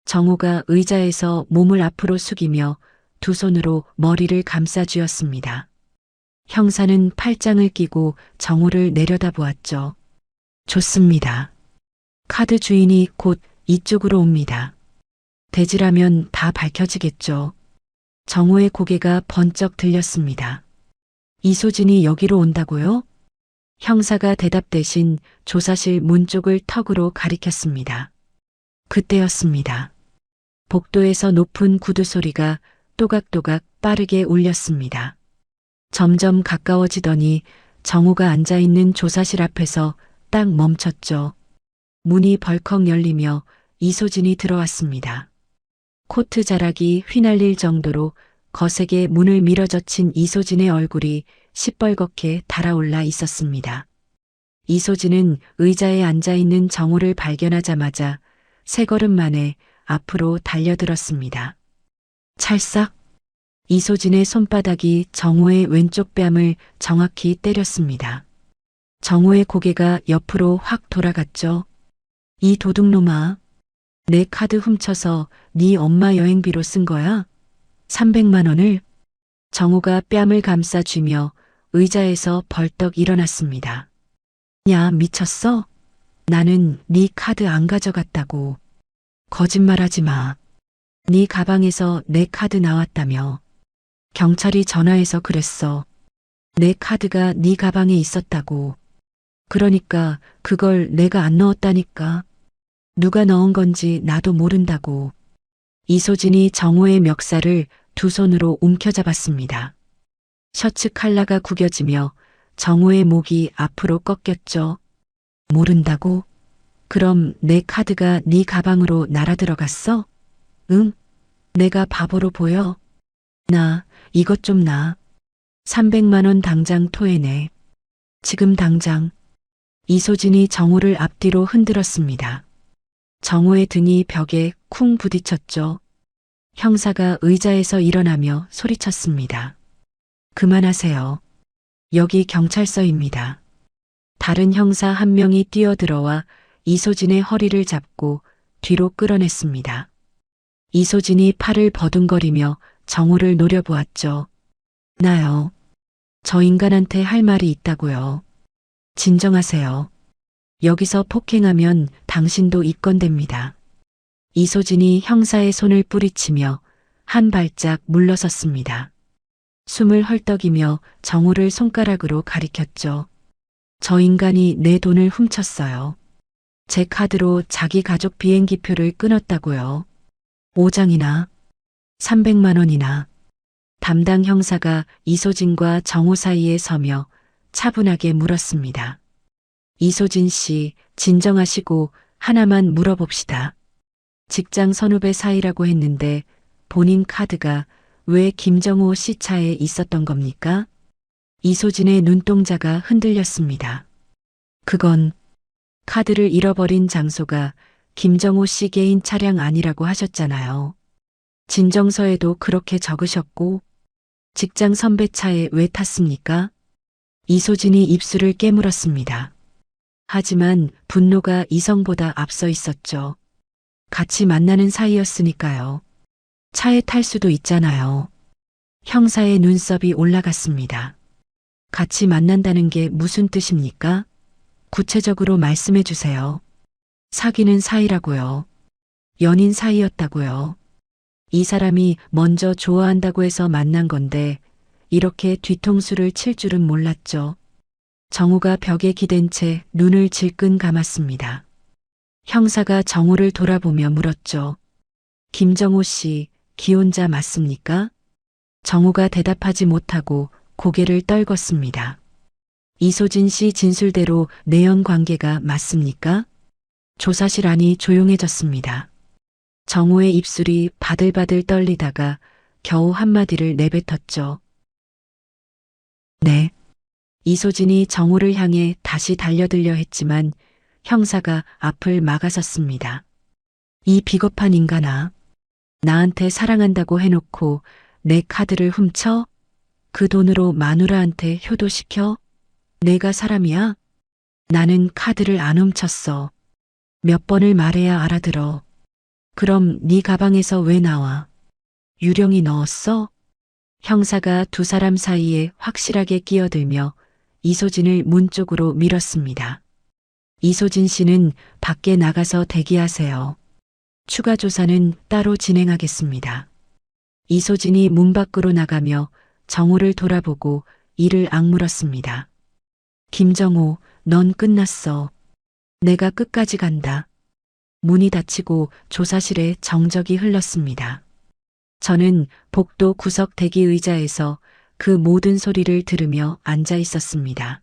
정우가 의자에서 몸을 앞으로 숙이며 두 손으로 머리를 감싸 쥐었습니다. 형사는 팔짱을 끼고 정우를 내려다보았죠. 좋습니다. 카드 주인이 곧 이쪽으로 옵니다. 대지라면 다 밝혀지겠죠. 정호의 고개가 번쩍 들렸습니다. 이소진이 여기로 온다고요? 형사가 대답 대신 조사실 문 쪽을 턱으로 가리켰습니다. 그때였습니다. 복도에서 높은 구두 소리가 또각또각 빠르게 울렸습니다. 점점 가까워지더니 정호가 앉아있는 조사실 앞에서 딱 멈췄죠. 문이 벌컥 열리며 이소진이 들어왔습니다. 코트 자락이 휘날릴 정도로 거세게 문을 밀어젖힌 이소진의 얼굴이 시뻘겋게 달아올라 있었습니다. 이소진은 의자에 앉아있는 정호를 발견하자마자 세 걸음 만에 앞으로 달려들었습니다. 찰싹! 이소진의 손바닥이 정호의 왼쪽 뺨을 정확히 때렸습니다. 정호의 고개가 옆으로 확 돌아갔죠. 이 도둑놈아. 내 카드 훔쳐서 네 엄마 여행비로 쓴 거야? 300만 원을? 정호가 뺨을 감싸쥐며 의자에서 벌떡 일어났습니다. 야, 미쳤어? 나는 네 카드 안 가져갔다고. 거짓말하지 마. 네 가방에서 내 카드 나왔다며. 경찰이 전화해서 그랬어. 내 카드가 네 가방에 있었다고. 그러니까 그걸 내가 안 넣었다니까. 누가 넣은 건지 나도 모른다고. 이소진이 정호의 멱살을 두 손으로 움켜잡았습니다. 셔츠 칼라가 구겨지며 정호의 목이 앞으로 꺾였죠. 모른다고? 그럼 내 카드가 네 가방으로 날아들어갔어? 응? 내가 바보로 보여? 나 이것 좀 나. 300만 원 당장 토해내. 지금 당장. 이소진이 정호를 앞뒤로 흔들었습니다. 정호의 등이 벽에 쿵 부딪혔죠. 형사가 의자에서 일어나며 소리쳤습니다. 그만하세요. 여기 경찰서입니다. 다른 형사 한 명이 뛰어들어와 이소진의 허리를 잡고 뒤로 끌어냈습니다. 이소진이 팔을 버둥거리며 정호를 노려보았죠. 나요. 저 인간한테 할 말이 있다고요. 진정하세요. 여기서 폭행하면 당신도 입건됩니다. 이소진이 형사의 손을 뿌리치며 한 발짝 물러섰습니다. 숨을 헐떡이며 정호를 손가락으로 가리켰죠. 저 인간이 내 돈을 훔쳤어요. 제 카드로 자기 가족 비행기표를 끊었다고요. 5장이나 300만 원이나. 담당 형사가 이소진과 정호 사이에 서며 차분하게 물었습니다. 이소진 씨, 진정하시고 하나만 물어봅시다. 직장 선후배 사이라고 했는데 본인 카드가 왜 김정호 씨 차에 있었던 겁니까? 이소진의 눈동자가 흔들렸습니다. 그건 카드를 잃어버린 장소가 김정호 씨 개인 차량 아니라고 하셨잖아요. 진정서에도 그렇게 적으셨고 직장 선배 차에 왜 탔습니까? 이소진이 입술을 깨물었습니다. 하지만 분노가 이성보다 앞서 있었죠. 같이 만나는 사이였으니까요. 차에 탈 수도 있잖아요. 형사의 눈썹이 올라갔습니다. 같이 만난다는 게 무슨 뜻입니까? 구체적으로 말씀해 주세요. 사귀는 사이라고요. 연인 사이였다고요. 이 사람이 먼저 좋아한다고 해서 만난 건데 이렇게 뒤통수를 칠 줄은 몰랐죠. 정호가 벽에 기댄 채 눈을 질끈 감았습니다. 형사가 정호를 돌아보며 물었죠. 김정호 씨, 기혼자 맞습니까? 정호가 대답하지 못하고 고개를 떨궜습니다. 이소진 씨 진술대로 내연 관계가 맞습니까? 조사실 안이 조용해졌습니다. 정호의 입술이 바들바들 떨리다가 겨우 한마디를 내뱉었죠. 네. 이소진이 정호를 향해 다시 달려들려 했지만 형사가 앞을 막아섰습니다. 이 비겁한 인간아. 나한테 사랑한다고 해놓고 내 카드를 훔쳐? 그 돈으로 마누라한테 효도시켜? 내가 사람이야? 나는 카드를 안 훔쳤어. 몇 번을 말해야 알아들어. 그럼 네 가방에서 왜 나와? 유령이 넣었어? 형사가 두 사람 사이에 확실하게 끼어들며 이소진을 문 쪽으로 밀었습니다. 이소진 씨는 밖에 나가서 대기하세요. 추가 조사는 따로 진행하겠습니다. 이소진이 문 밖으로 나가며 정호를 돌아보고 이를 악물었습니다. 김정호, 넌 끝났어. 내가 끝까지 간다. 문이 닫히고 조사실에 정적이 흘렀습니다. 저는 복도 구석 대기 의자에서 그 모든 소리를 들으며 앉아 있었습니다.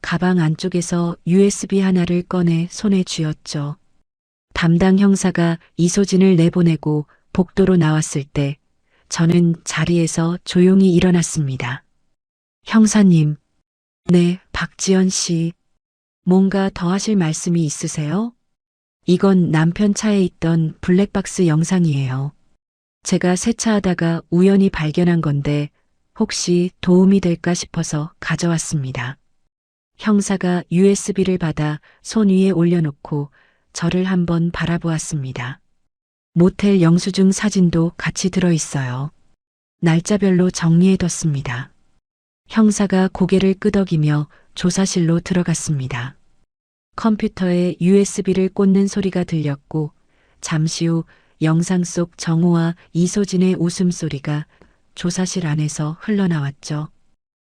가방 안쪽에서 USB 하나를 꺼내 손에 쥐었죠. 담당 형사가 이소진을 내보내고 복도로 나왔을 때 저는 자리에서 조용히 일어났습니다. 형사님, 네, 박지연 씨. 뭔가 더 하실 말씀이 있으세요? 이건 남편 차에 있던 블랙박스 영상이에요. 제가 세차하다가 우연히 발견한 건데 혹시 도움이 될까 싶어서 가져왔습니다. 형사가 USB를 받아 손 위에 올려놓고 저를 한번 바라보았습니다. 모텔 영수증 사진도 같이 들어있어요. 날짜별로 정리해뒀습니다. 형사가 고개를 끄덕이며 조사실로 들어갔습니다. 컴퓨터에 USB를 꽂는 소리가 들렸고 잠시 후 영상 속 정호와 이소진의 웃음소리가 조사실 안에서 흘러나왔죠.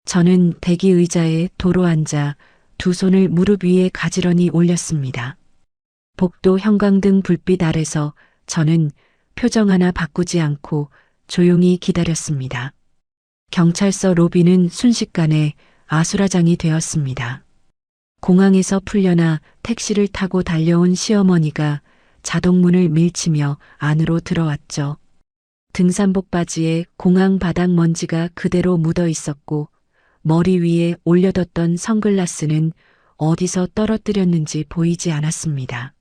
저는 대기 의자에 도로 앉아 두 손을 무릎 위에 가지런히 올렸습니다. 복도 형광등 불빛 아래서 저는 표정 하나 바꾸지 않고 조용히 기다렸습니다. 경찰서 로비는 순식간에 아수라장이 되었습니다. 공항에서 풀려나 택시를 타고 달려온 시어머니가 자동문을 밀치며 안으로 들어왔죠. 등산복 바지에 공항 바닥 먼지가 그대로 묻어 있었고 머리 위에 올려뒀던 선글라스는 어디서 떨어뜨렸는지 보이지 않았습니다.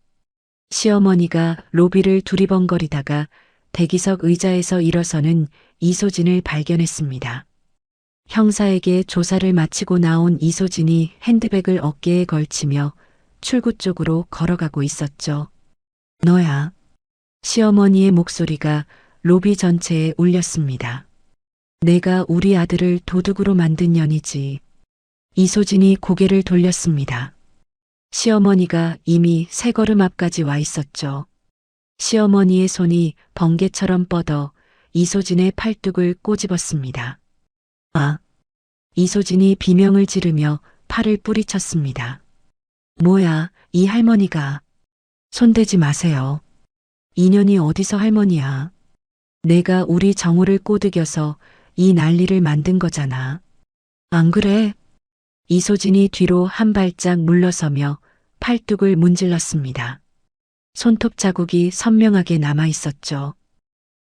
시어머니가 로비를 두리번거리다가 대기석 의자에서 일어서는 이소진을 발견했습니다. 형사에게 조사를 마치고 나온 이소진이 핸드백을 어깨에 걸치며 출구 쪽으로 걸어가고 있었죠. 너야. 시어머니의 목소리가 로비 전체에 울렸습니다. 내가 우리 아들을 도둑으로 만든 년이지. 이소진이 고개를 돌렸습니다. 시어머니가 이미 세 걸음 앞까지 와 있었죠. 시어머니의 손이 번개처럼 뻗어 이소진의 팔뚝을 꼬집었습니다. 아! 이소진이 비명을 지르며 팔을 뿌리쳤습니다. 뭐야, 이 할머니가. 손대지 마세요. 인연이 어디서 할머니야. 내가 우리 정호를 꼬드겨서 이 난리를 만든 거잖아. 안 그래? 이소진이 뒤로 한 발짝 물러서며 팔뚝을 문질렀습니다. 손톱 자국이 선명하게 남아 있었죠.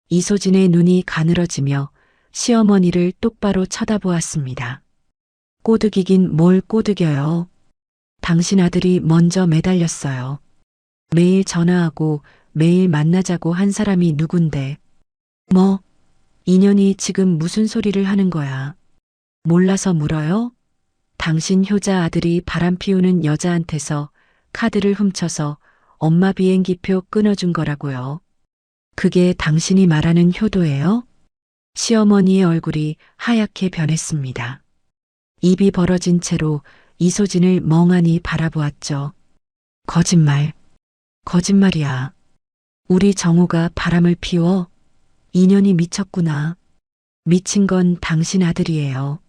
이소진의 눈이 가늘어지며 시어머니를 똑바로 쳐다보았습니다. 꼬드기긴 뭘 꼬드겨요. 당신 아들이 먼저 매달렸어요. 매일 전화하고 매일 만나자고 한 사람이 누군데. 뭐, 인연이 지금 무슨 소리를 하는 거야. 몰라서 물어요? 당신 효자 아들이 바람 피우는 여자한테서 카드를 훔쳐서 엄마 비행기표 끊어준 거라고요. 그게 당신이 말하는 효도예요? 시어머니의 얼굴이 하얗게 변했습니다. 입이 벌어진 채로 이소진을 멍하니 바라보았죠. 거짓말. 거짓말이야. 우리 정호가 바람을 피워? 인연이 미쳤구나. 미친 건 당신 아들이에요.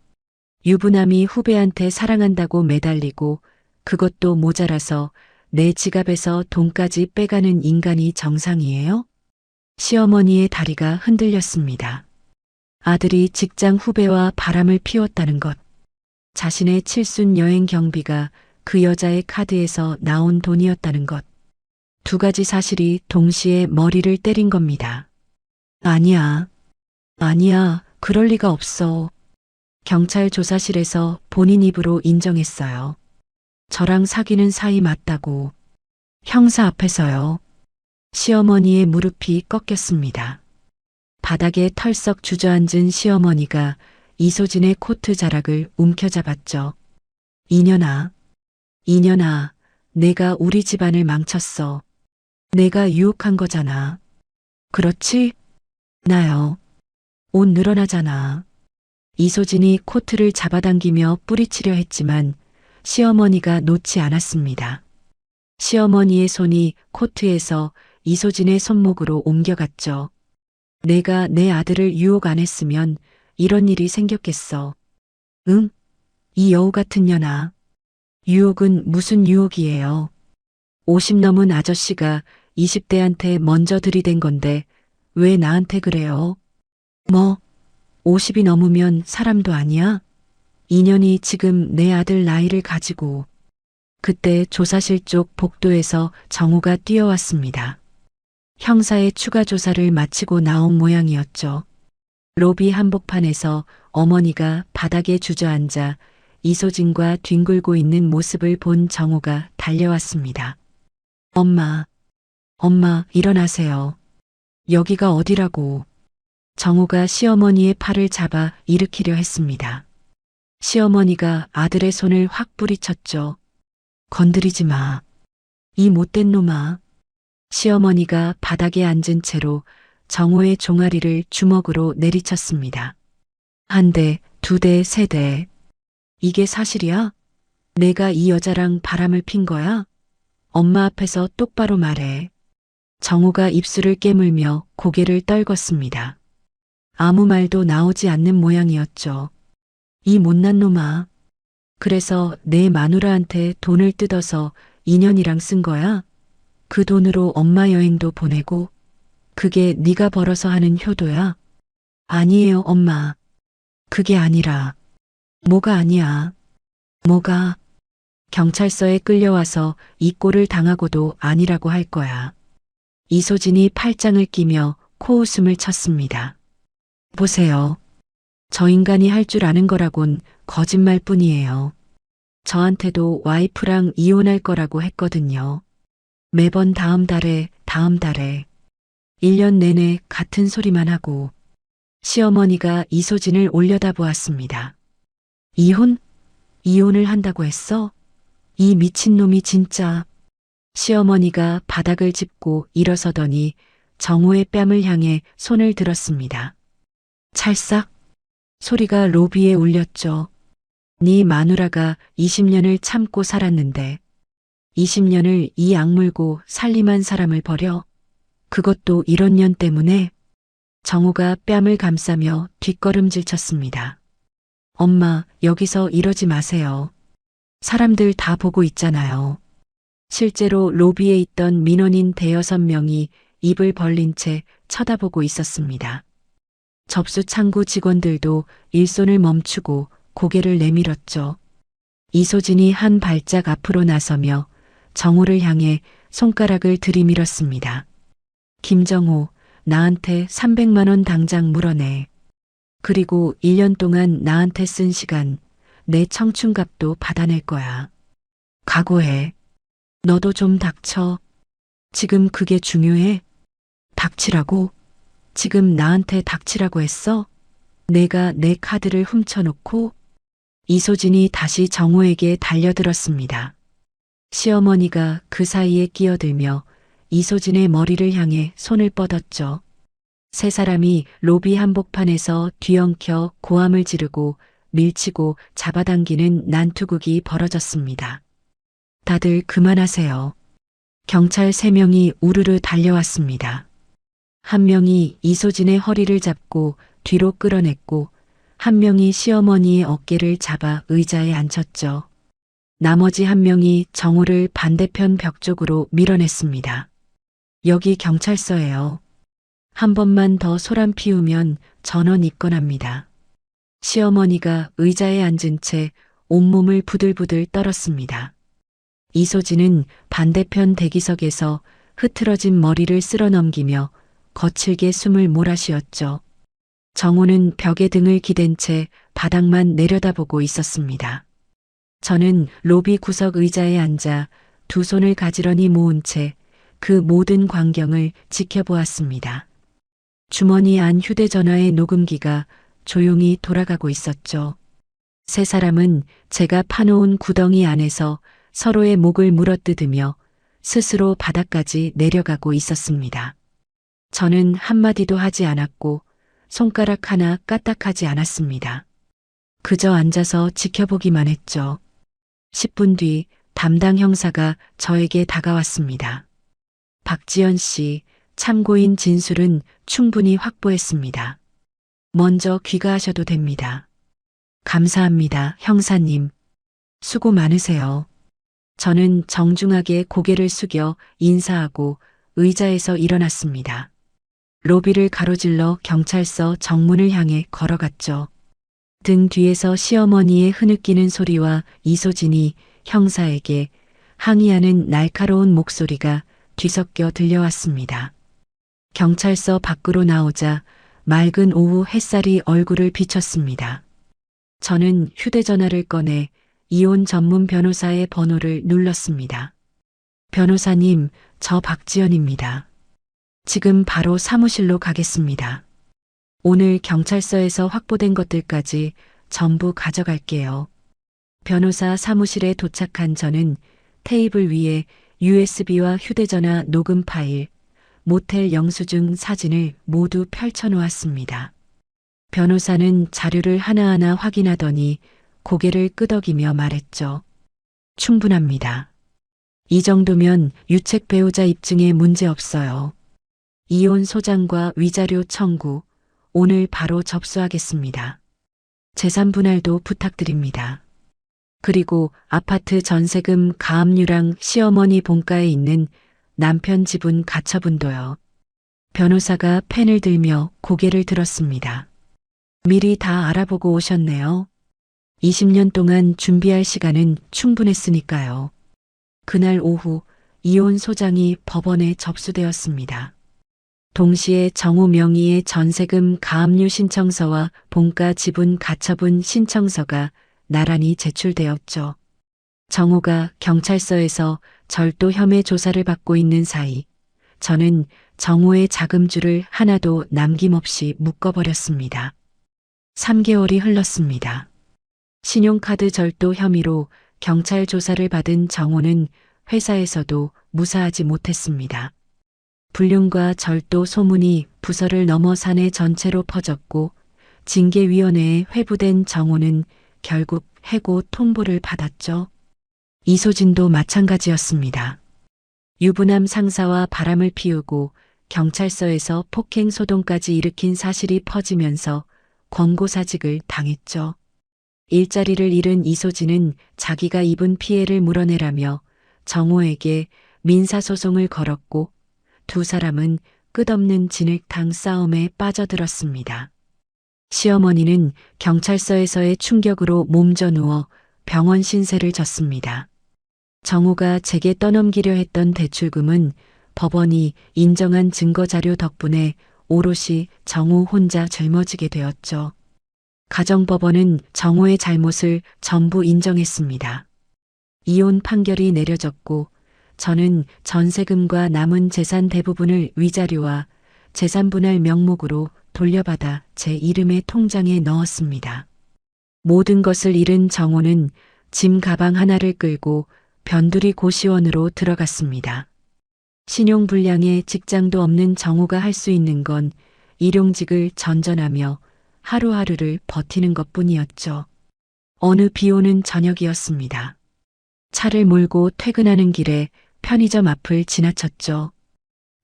유부남이 후배한테 사랑한다고 매달리고 그것도 모자라서 내 지갑에서 돈까지 빼가는 인간이 정상이에요? 시어머니의 다리가 흔들렸습니다. 아들이 직장 후배와 바람을 피웠다는 것. 자신의 칠순 여행 경비가 그 여자의 카드에서 나온 돈이었다는 것. 두 가지 사실이 동시에 머리를 때린 겁니다. 아니야. 아니야. 그럴 리가 없어. 경찰 조사실에서 본인 입으로 인정했어요. 저랑 사귀는 사이 맞다고. 형사 앞에서요. 시어머니의 무릎이 꺾였습니다. 바닥에 털썩 주저앉은 시어머니가 이소진의 코트 자락을 움켜잡았죠. 이년아, 이년아, 내가 우리 집안을 망쳤어. 내가 유혹한 거잖아. 그렇지? 나요. 옷 늘어나잖아. 이소진이 코트를 잡아당기며 뿌리치려 했지만 시어머니가 놓지 않았습니다. 시어머니의 손이 코트에서 이소진의 손목으로 옮겨갔죠. 내가 내 아들을 유혹 안 했으면 이런 일이 생겼겠어. 응? 이 여우 같은 년아. 유혹은 무슨 유혹이에요? 50 넘은 아저씨가 20대한테 먼저 들이댄 건데 왜 나한테 그래요? 뭐, 50이 넘으면 사람도 아니야? 인연이 지금 내 아들 나이를 가지고. 그때 조사실 쪽 복도에서 정우가 뛰어왔습니다. 형사의 추가 조사를 마치고 나온 모양이었죠. 로비 한복판에서 어머니가 바닥에 주저앉아 이소진과 뒹굴고 있는 모습을 본 정우가 달려왔습니다. 엄마, 엄마, 일어나세요. 여기가 어디라고. 정우가 시어머니의 팔을 잡아 일으키려 했습니다. 시어머니가 아들의 손을 확 뿌리쳤죠. 건드리지 마. 이 못된 놈아. 시어머니가 바닥에 앉은 채로 정우의 종아리를 주먹으로 내리쳤습니다. 한 대, 두 대, 세 대. 이게 사실이야? 내가 이 여자랑 바람을 핀 거야? 엄마 앞에서 똑바로 말해. 정우가 입술을 깨물며 고개를 떨궜습니다. 아무 말도 나오지 않는 모양이었죠. 이 못난 놈아. 그래서 내 마누라한테 돈을 뜯어서 인연이랑 쓴 거야? 그 돈으로 엄마 여행도 보내고 그게 네가 벌어서 하는 효도야? 아니에요, 엄마. 그게 아니라. 뭐가 아니야? 뭐가? 경찰서에 끌려와서 이 꼴을 당하고도 아니라고 할 거야. 이소진이 팔짱을 끼며 코웃음을 쳤습니다. 보세요. 저 인간이 할 줄 아는 거라곤 거짓말뿐이에요. 저한테도 와이프랑 이혼할 거라고 했거든요. 매번 다음 달에, 다음 달에. 1년 내내 같은 소리만 하고. 시어머니가 이소진을 올려다보았습니다. 이혼? 이혼을 한다고 했어? 이 미친놈이 진짜. 시어머니가 바닥을 짚고 일어서더니 정우의 뺨을 향해 손을 들었습니다. 찰싹 소리가 로비에 울렸죠. 네 마누라가 20년을 참고 살았는데 20년을 이 악물고 살림한 사람을 버려? 그것도 이런 년 때문에? 정우가 뺨을 감싸며 뒷걸음질 쳤습니다. 엄마, 여기서 이러지 마세요. 사람들 다 보고 있잖아요. 실제로 로비에 있던 민원인 대여섯 명이 입을 벌린 채 쳐다보고 있었습니다. 접수 창구 직원들도 일손을 멈추고 고개를 내밀었죠. 이소진이 한 발짝 앞으로 나서며 정우를 향해 손가락을 들이밀었습니다. 김정우, 나한테 300만 원 당장 물어내. 그리고 1년 동안 나한테 쓴 시간, 내 청춘값도 받아낼 거야. 각오해. 너도 좀 닥쳐. 지금 그게 중요해? 닥치라고? 지금 나한테 닥치라고 했어? 내가 내 카드를 훔쳐놓고? 이소진이 다시 정우에게 달려들었습니다. 시어머니가 그 사이에 끼어들며 이소진의 머리를 향해 손을 뻗었죠. 세 사람이 로비 한복판에서 뒤엉켜 고함을 지르고 밀치고 잡아당기는 난투극이 벌어졌습니다. 다들 그만하세요. 경찰 3명이 우르르 달려왔습니다. 한 명이 이소진의 허리를 잡고 뒤로 끌어냈고 한 명이 시어머니의 어깨를 잡아 의자에 앉혔죠. 나머지 한 명이 정우를 반대편 벽 쪽으로 밀어냈습니다. 여기 경찰서예요. 한 번만 더 소란 피우면 전원 입건합니다. 시어머니가 의자에 앉은 채 온몸을 부들부들 떨었습니다. 이소진은 반대편 대기석에서 흐트러진 머리를 쓸어넘기며 거칠게 숨을 몰아쉬었죠. 정우는 벽에 등을 기댄 채 바닥만 내려다보고 있었습니다. 저는 로비 구석 의자에 앉아 두 손을 가지런히 모은 채 그 모든 광경을 지켜보았습니다. 주머니 안 휴대전화의 녹음기가 조용히 돌아가고 있었죠. 세 사람은 제가 파놓은 구덩이 안에서 서로의 목을 물어뜯으며 스스로 바닥까지 내려가고 있었습니다. 저는 한마디도 하지 않았고 손가락 하나 까딱하지 않았습니다. 그저 앉아서 지켜보기만 했죠. 10분 뒤 담당 형사가 저에게 다가왔습니다. 박지연 씨, 참고인 진술은 충분히 확보했습니다. 먼저 귀가하셔도 됩니다. 감사합니다, 형사님. 수고 많으세요. 저는 정중하게 고개를 숙여 인사하고 의자에서 일어났습니다. 로비를 가로질러 경찰서 정문을 향해 걸어갔죠. 등 뒤에서 시어머니의 흐느끼는 소리와 이소진이 형사에게 항의하는 날카로운 목소리가 뒤섞여 들려왔습니다. 경찰서 밖으로 나오자 맑은 오후 햇살이 얼굴을 비쳤습니다. 저는 휴대전화를 꺼내 이혼 전문 변호사의 번호를 눌렀습니다. 변호사님, 저 박지연입니다. 지금 바로 사무실로 가겠습니다. 오늘 경찰서에서 확보된 것들까지 전부 가져갈게요. 변호사 사무실에 도착한 저는 테이블 위에 USB와 휴대전화 녹음 파일, 모텔 영수증 사진을 모두 펼쳐놓았습니다. 변호사는 자료를 하나하나 확인하더니 고개를 끄덕이며 말했죠. 충분합니다. 이 정도면 유책 배우자 입증에 문제 없어요. 이혼 소장과 위자료 청구, 오늘 바로 접수하겠습니다. 재산 분할도 부탁드립니다. 그리고 아파트 전세금 가압류랑 시어머니 본가에 있는 남편 지분 가처분도요. 변호사가 펜을 들며 고개를 들었습니다. 미리 다 알아보고 오셨네요. 20년 동안 준비할 시간은 충분했으니까요. 그날 오후 이혼 소장이 법원에 접수되었습니다. 동시에 정우 명의의 전세금 가압류 신청서와 본가 지분 가처분 신청서가 나란히 제출되었죠. 정우가 경찰서에서 절도 혐의 조사를 받고 있는 사이 저는 정우의 자금줄을 하나도 남김없이 묶어버렸습니다. 3개월이 흘렀습니다. 신용카드 절도 혐의로 경찰 조사를 받은 정우는 회사에서도 무사하지 못했습니다. 불륜과 절도 소문이 부서를 넘어 사내 전체로 퍼졌고 징계위원회에 회부된 정우는 결국 해고 통보를 받았죠. 이소진도 마찬가지였습니다. 유부남 상사와 바람을 피우고 경찰서에서 폭행 소동까지 일으킨 사실이 퍼지면서 권고사직을 당했죠. 일자리를 잃은 이소진은 자기가 입은 피해를 물어내라며 정우에게 민사소송을 걸었고 두 사람은 끝없는 진흙탕 싸움에 빠져들었습니다. 시어머니는 경찰서에서의 충격으로 몸져 누워 병원 신세를 졌습니다. 정우가 제게 떠넘기려 했던 대출금은 법원이 인정한 증거자료 덕분에 오롯이 정우 혼자 짊어지게 되었죠. 가정법원은 정우의 잘못을 전부 인정했습니다. 이혼 판결이 내려졌고 저는 전세금과 남은 재산 대부분을 위자료와 재산분할 명목으로 돌려받아 제 이름의 통장에 넣었습니다. 모든 것을 잃은 정우는 짐 가방 하나를 끌고 변두리 고시원으로 들어갔습니다. 신용불량에 직장도 없는 정우가 할 수 있는 건 일용직을 전전하며 하루하루를 버티는 것뿐이었죠. 어느 비오는 저녁이었습니다. 차를 몰고 퇴근하는 길에 편의점 앞을 지나쳤죠.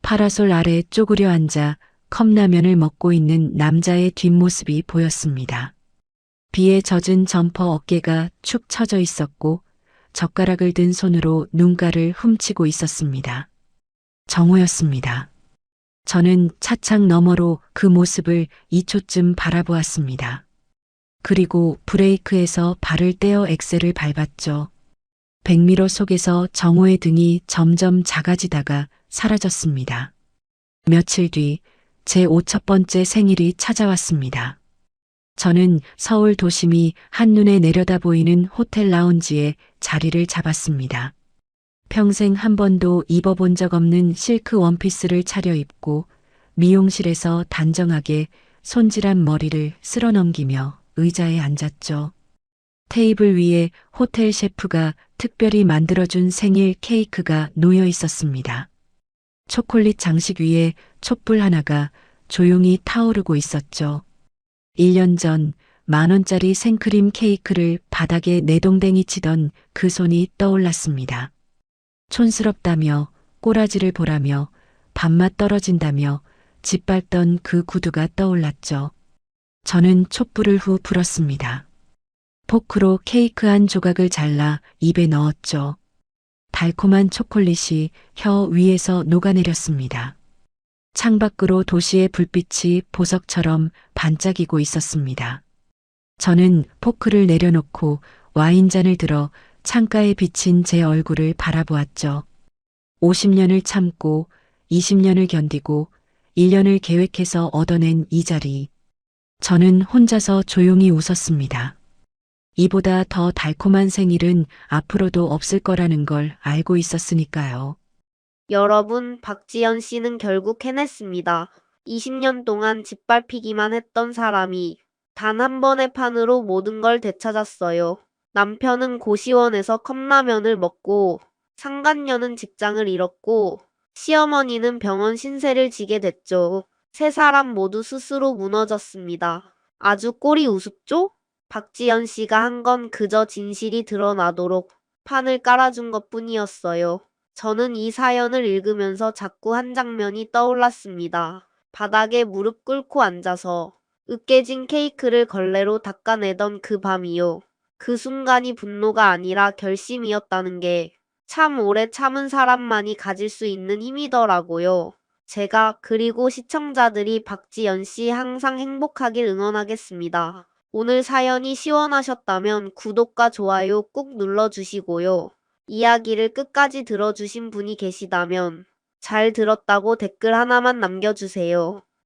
파라솔 아래 쪼그려 앉아 컵라면을 먹고 있는 남자의 뒷모습이 보였습니다. 비에 젖은 점퍼 어깨가 축 처져 있었고 젓가락을 든 손으로 눈가를 훔치고 있었습니다. 정우였습니다. 저는 차창 너머로 그 모습을 2초쯤 바라보았습니다. 그리고 브레이크에서 발을 떼어 엑셀을 밟았죠. 백미러 속에서 정우의 등이 점점 작아지다가 사라졌습니다. 며칠 뒤 제 5첫 번째 생일이 찾아왔습니다. 저는 서울 도심이 한눈에 내려다 보이는 호텔 라운지에 자리를 잡았습니다. 평생 한 번도 입어본 적 없는 실크 원피스를 차려입고 미용실에서 단정하게 손질한 머리를 쓸어넘기며 의자에 앉았죠. 테이블 위에 호텔 셰프가 특별히 만들어준 생일 케이크가 놓여 있었습니다. 초콜릿 장식 위에 촛불 하나가 조용히 타오르고 있었죠. 1년 전 10,000원짜리 생크림 케이크를 바닥에 내동댕이 치던 그 손이 떠올랐습니다. 촌스럽다며 꼬라지를 보라며 밥맛 떨어진다며 짓밟던 그 구두가 떠올랐죠. 저는 촛불을 후 불었습니다. 포크로 케이크 한 조각을 잘라 입에 넣었죠. 달콤한 초콜릿이 혀 위에서 녹아내렸습니다. 창밖으로 도시의 불빛이 보석처럼 반짝이고 있었습니다. 저는 포크를 내려놓고 와인잔을 들어 창가에 비친 제 얼굴을 바라보았죠. 50년을 참고 20년을 견디고 1년을 계획해서 얻어낸 이 자리. 저는 혼자서 조용히 웃었습니다. 이보다 더 달콤한 생일은 앞으로도 없을 거라는 걸 알고 있었으니까요. 여러분, 박지연 씨는 결국 해냈습니다. 20년 동안 짓밟히기만 했던 사람이 단 한 번의 판으로 모든 걸 되찾았어요. 남편은 고시원에서 컵라면을 먹고, 상간녀는 직장을 잃었고, 시어머니는 병원 신세를 지게 됐죠. 세 사람 모두 스스로 무너졌습니다. 아주 꼴이 우습죠? 박지연 씨가 한 건 그저 진실이 드러나도록 판을 깔아준 것뿐이었어요. 저는 이 사연을 읽으면서 자꾸 한 장면이 떠올랐습니다. 바닥에 무릎 꿇고 앉아서 으깨진 케이크를 걸레로 닦아내던 그 밤이요. 그 순간이 분노가 아니라 결심이었다는 게 참 오래 참은 사람만이 가질 수 있는 힘이더라고요. 제가 그리고 시청자들이 박지연 씨 항상 행복하길 응원하겠습니다. 오늘 사연이 시원하셨다면 구독과 좋아요 꾹 눌러주시고요. 이야기를 끝까지 들어주신 분이 계시다면 잘 들었다고 댓글 하나만 남겨주세요.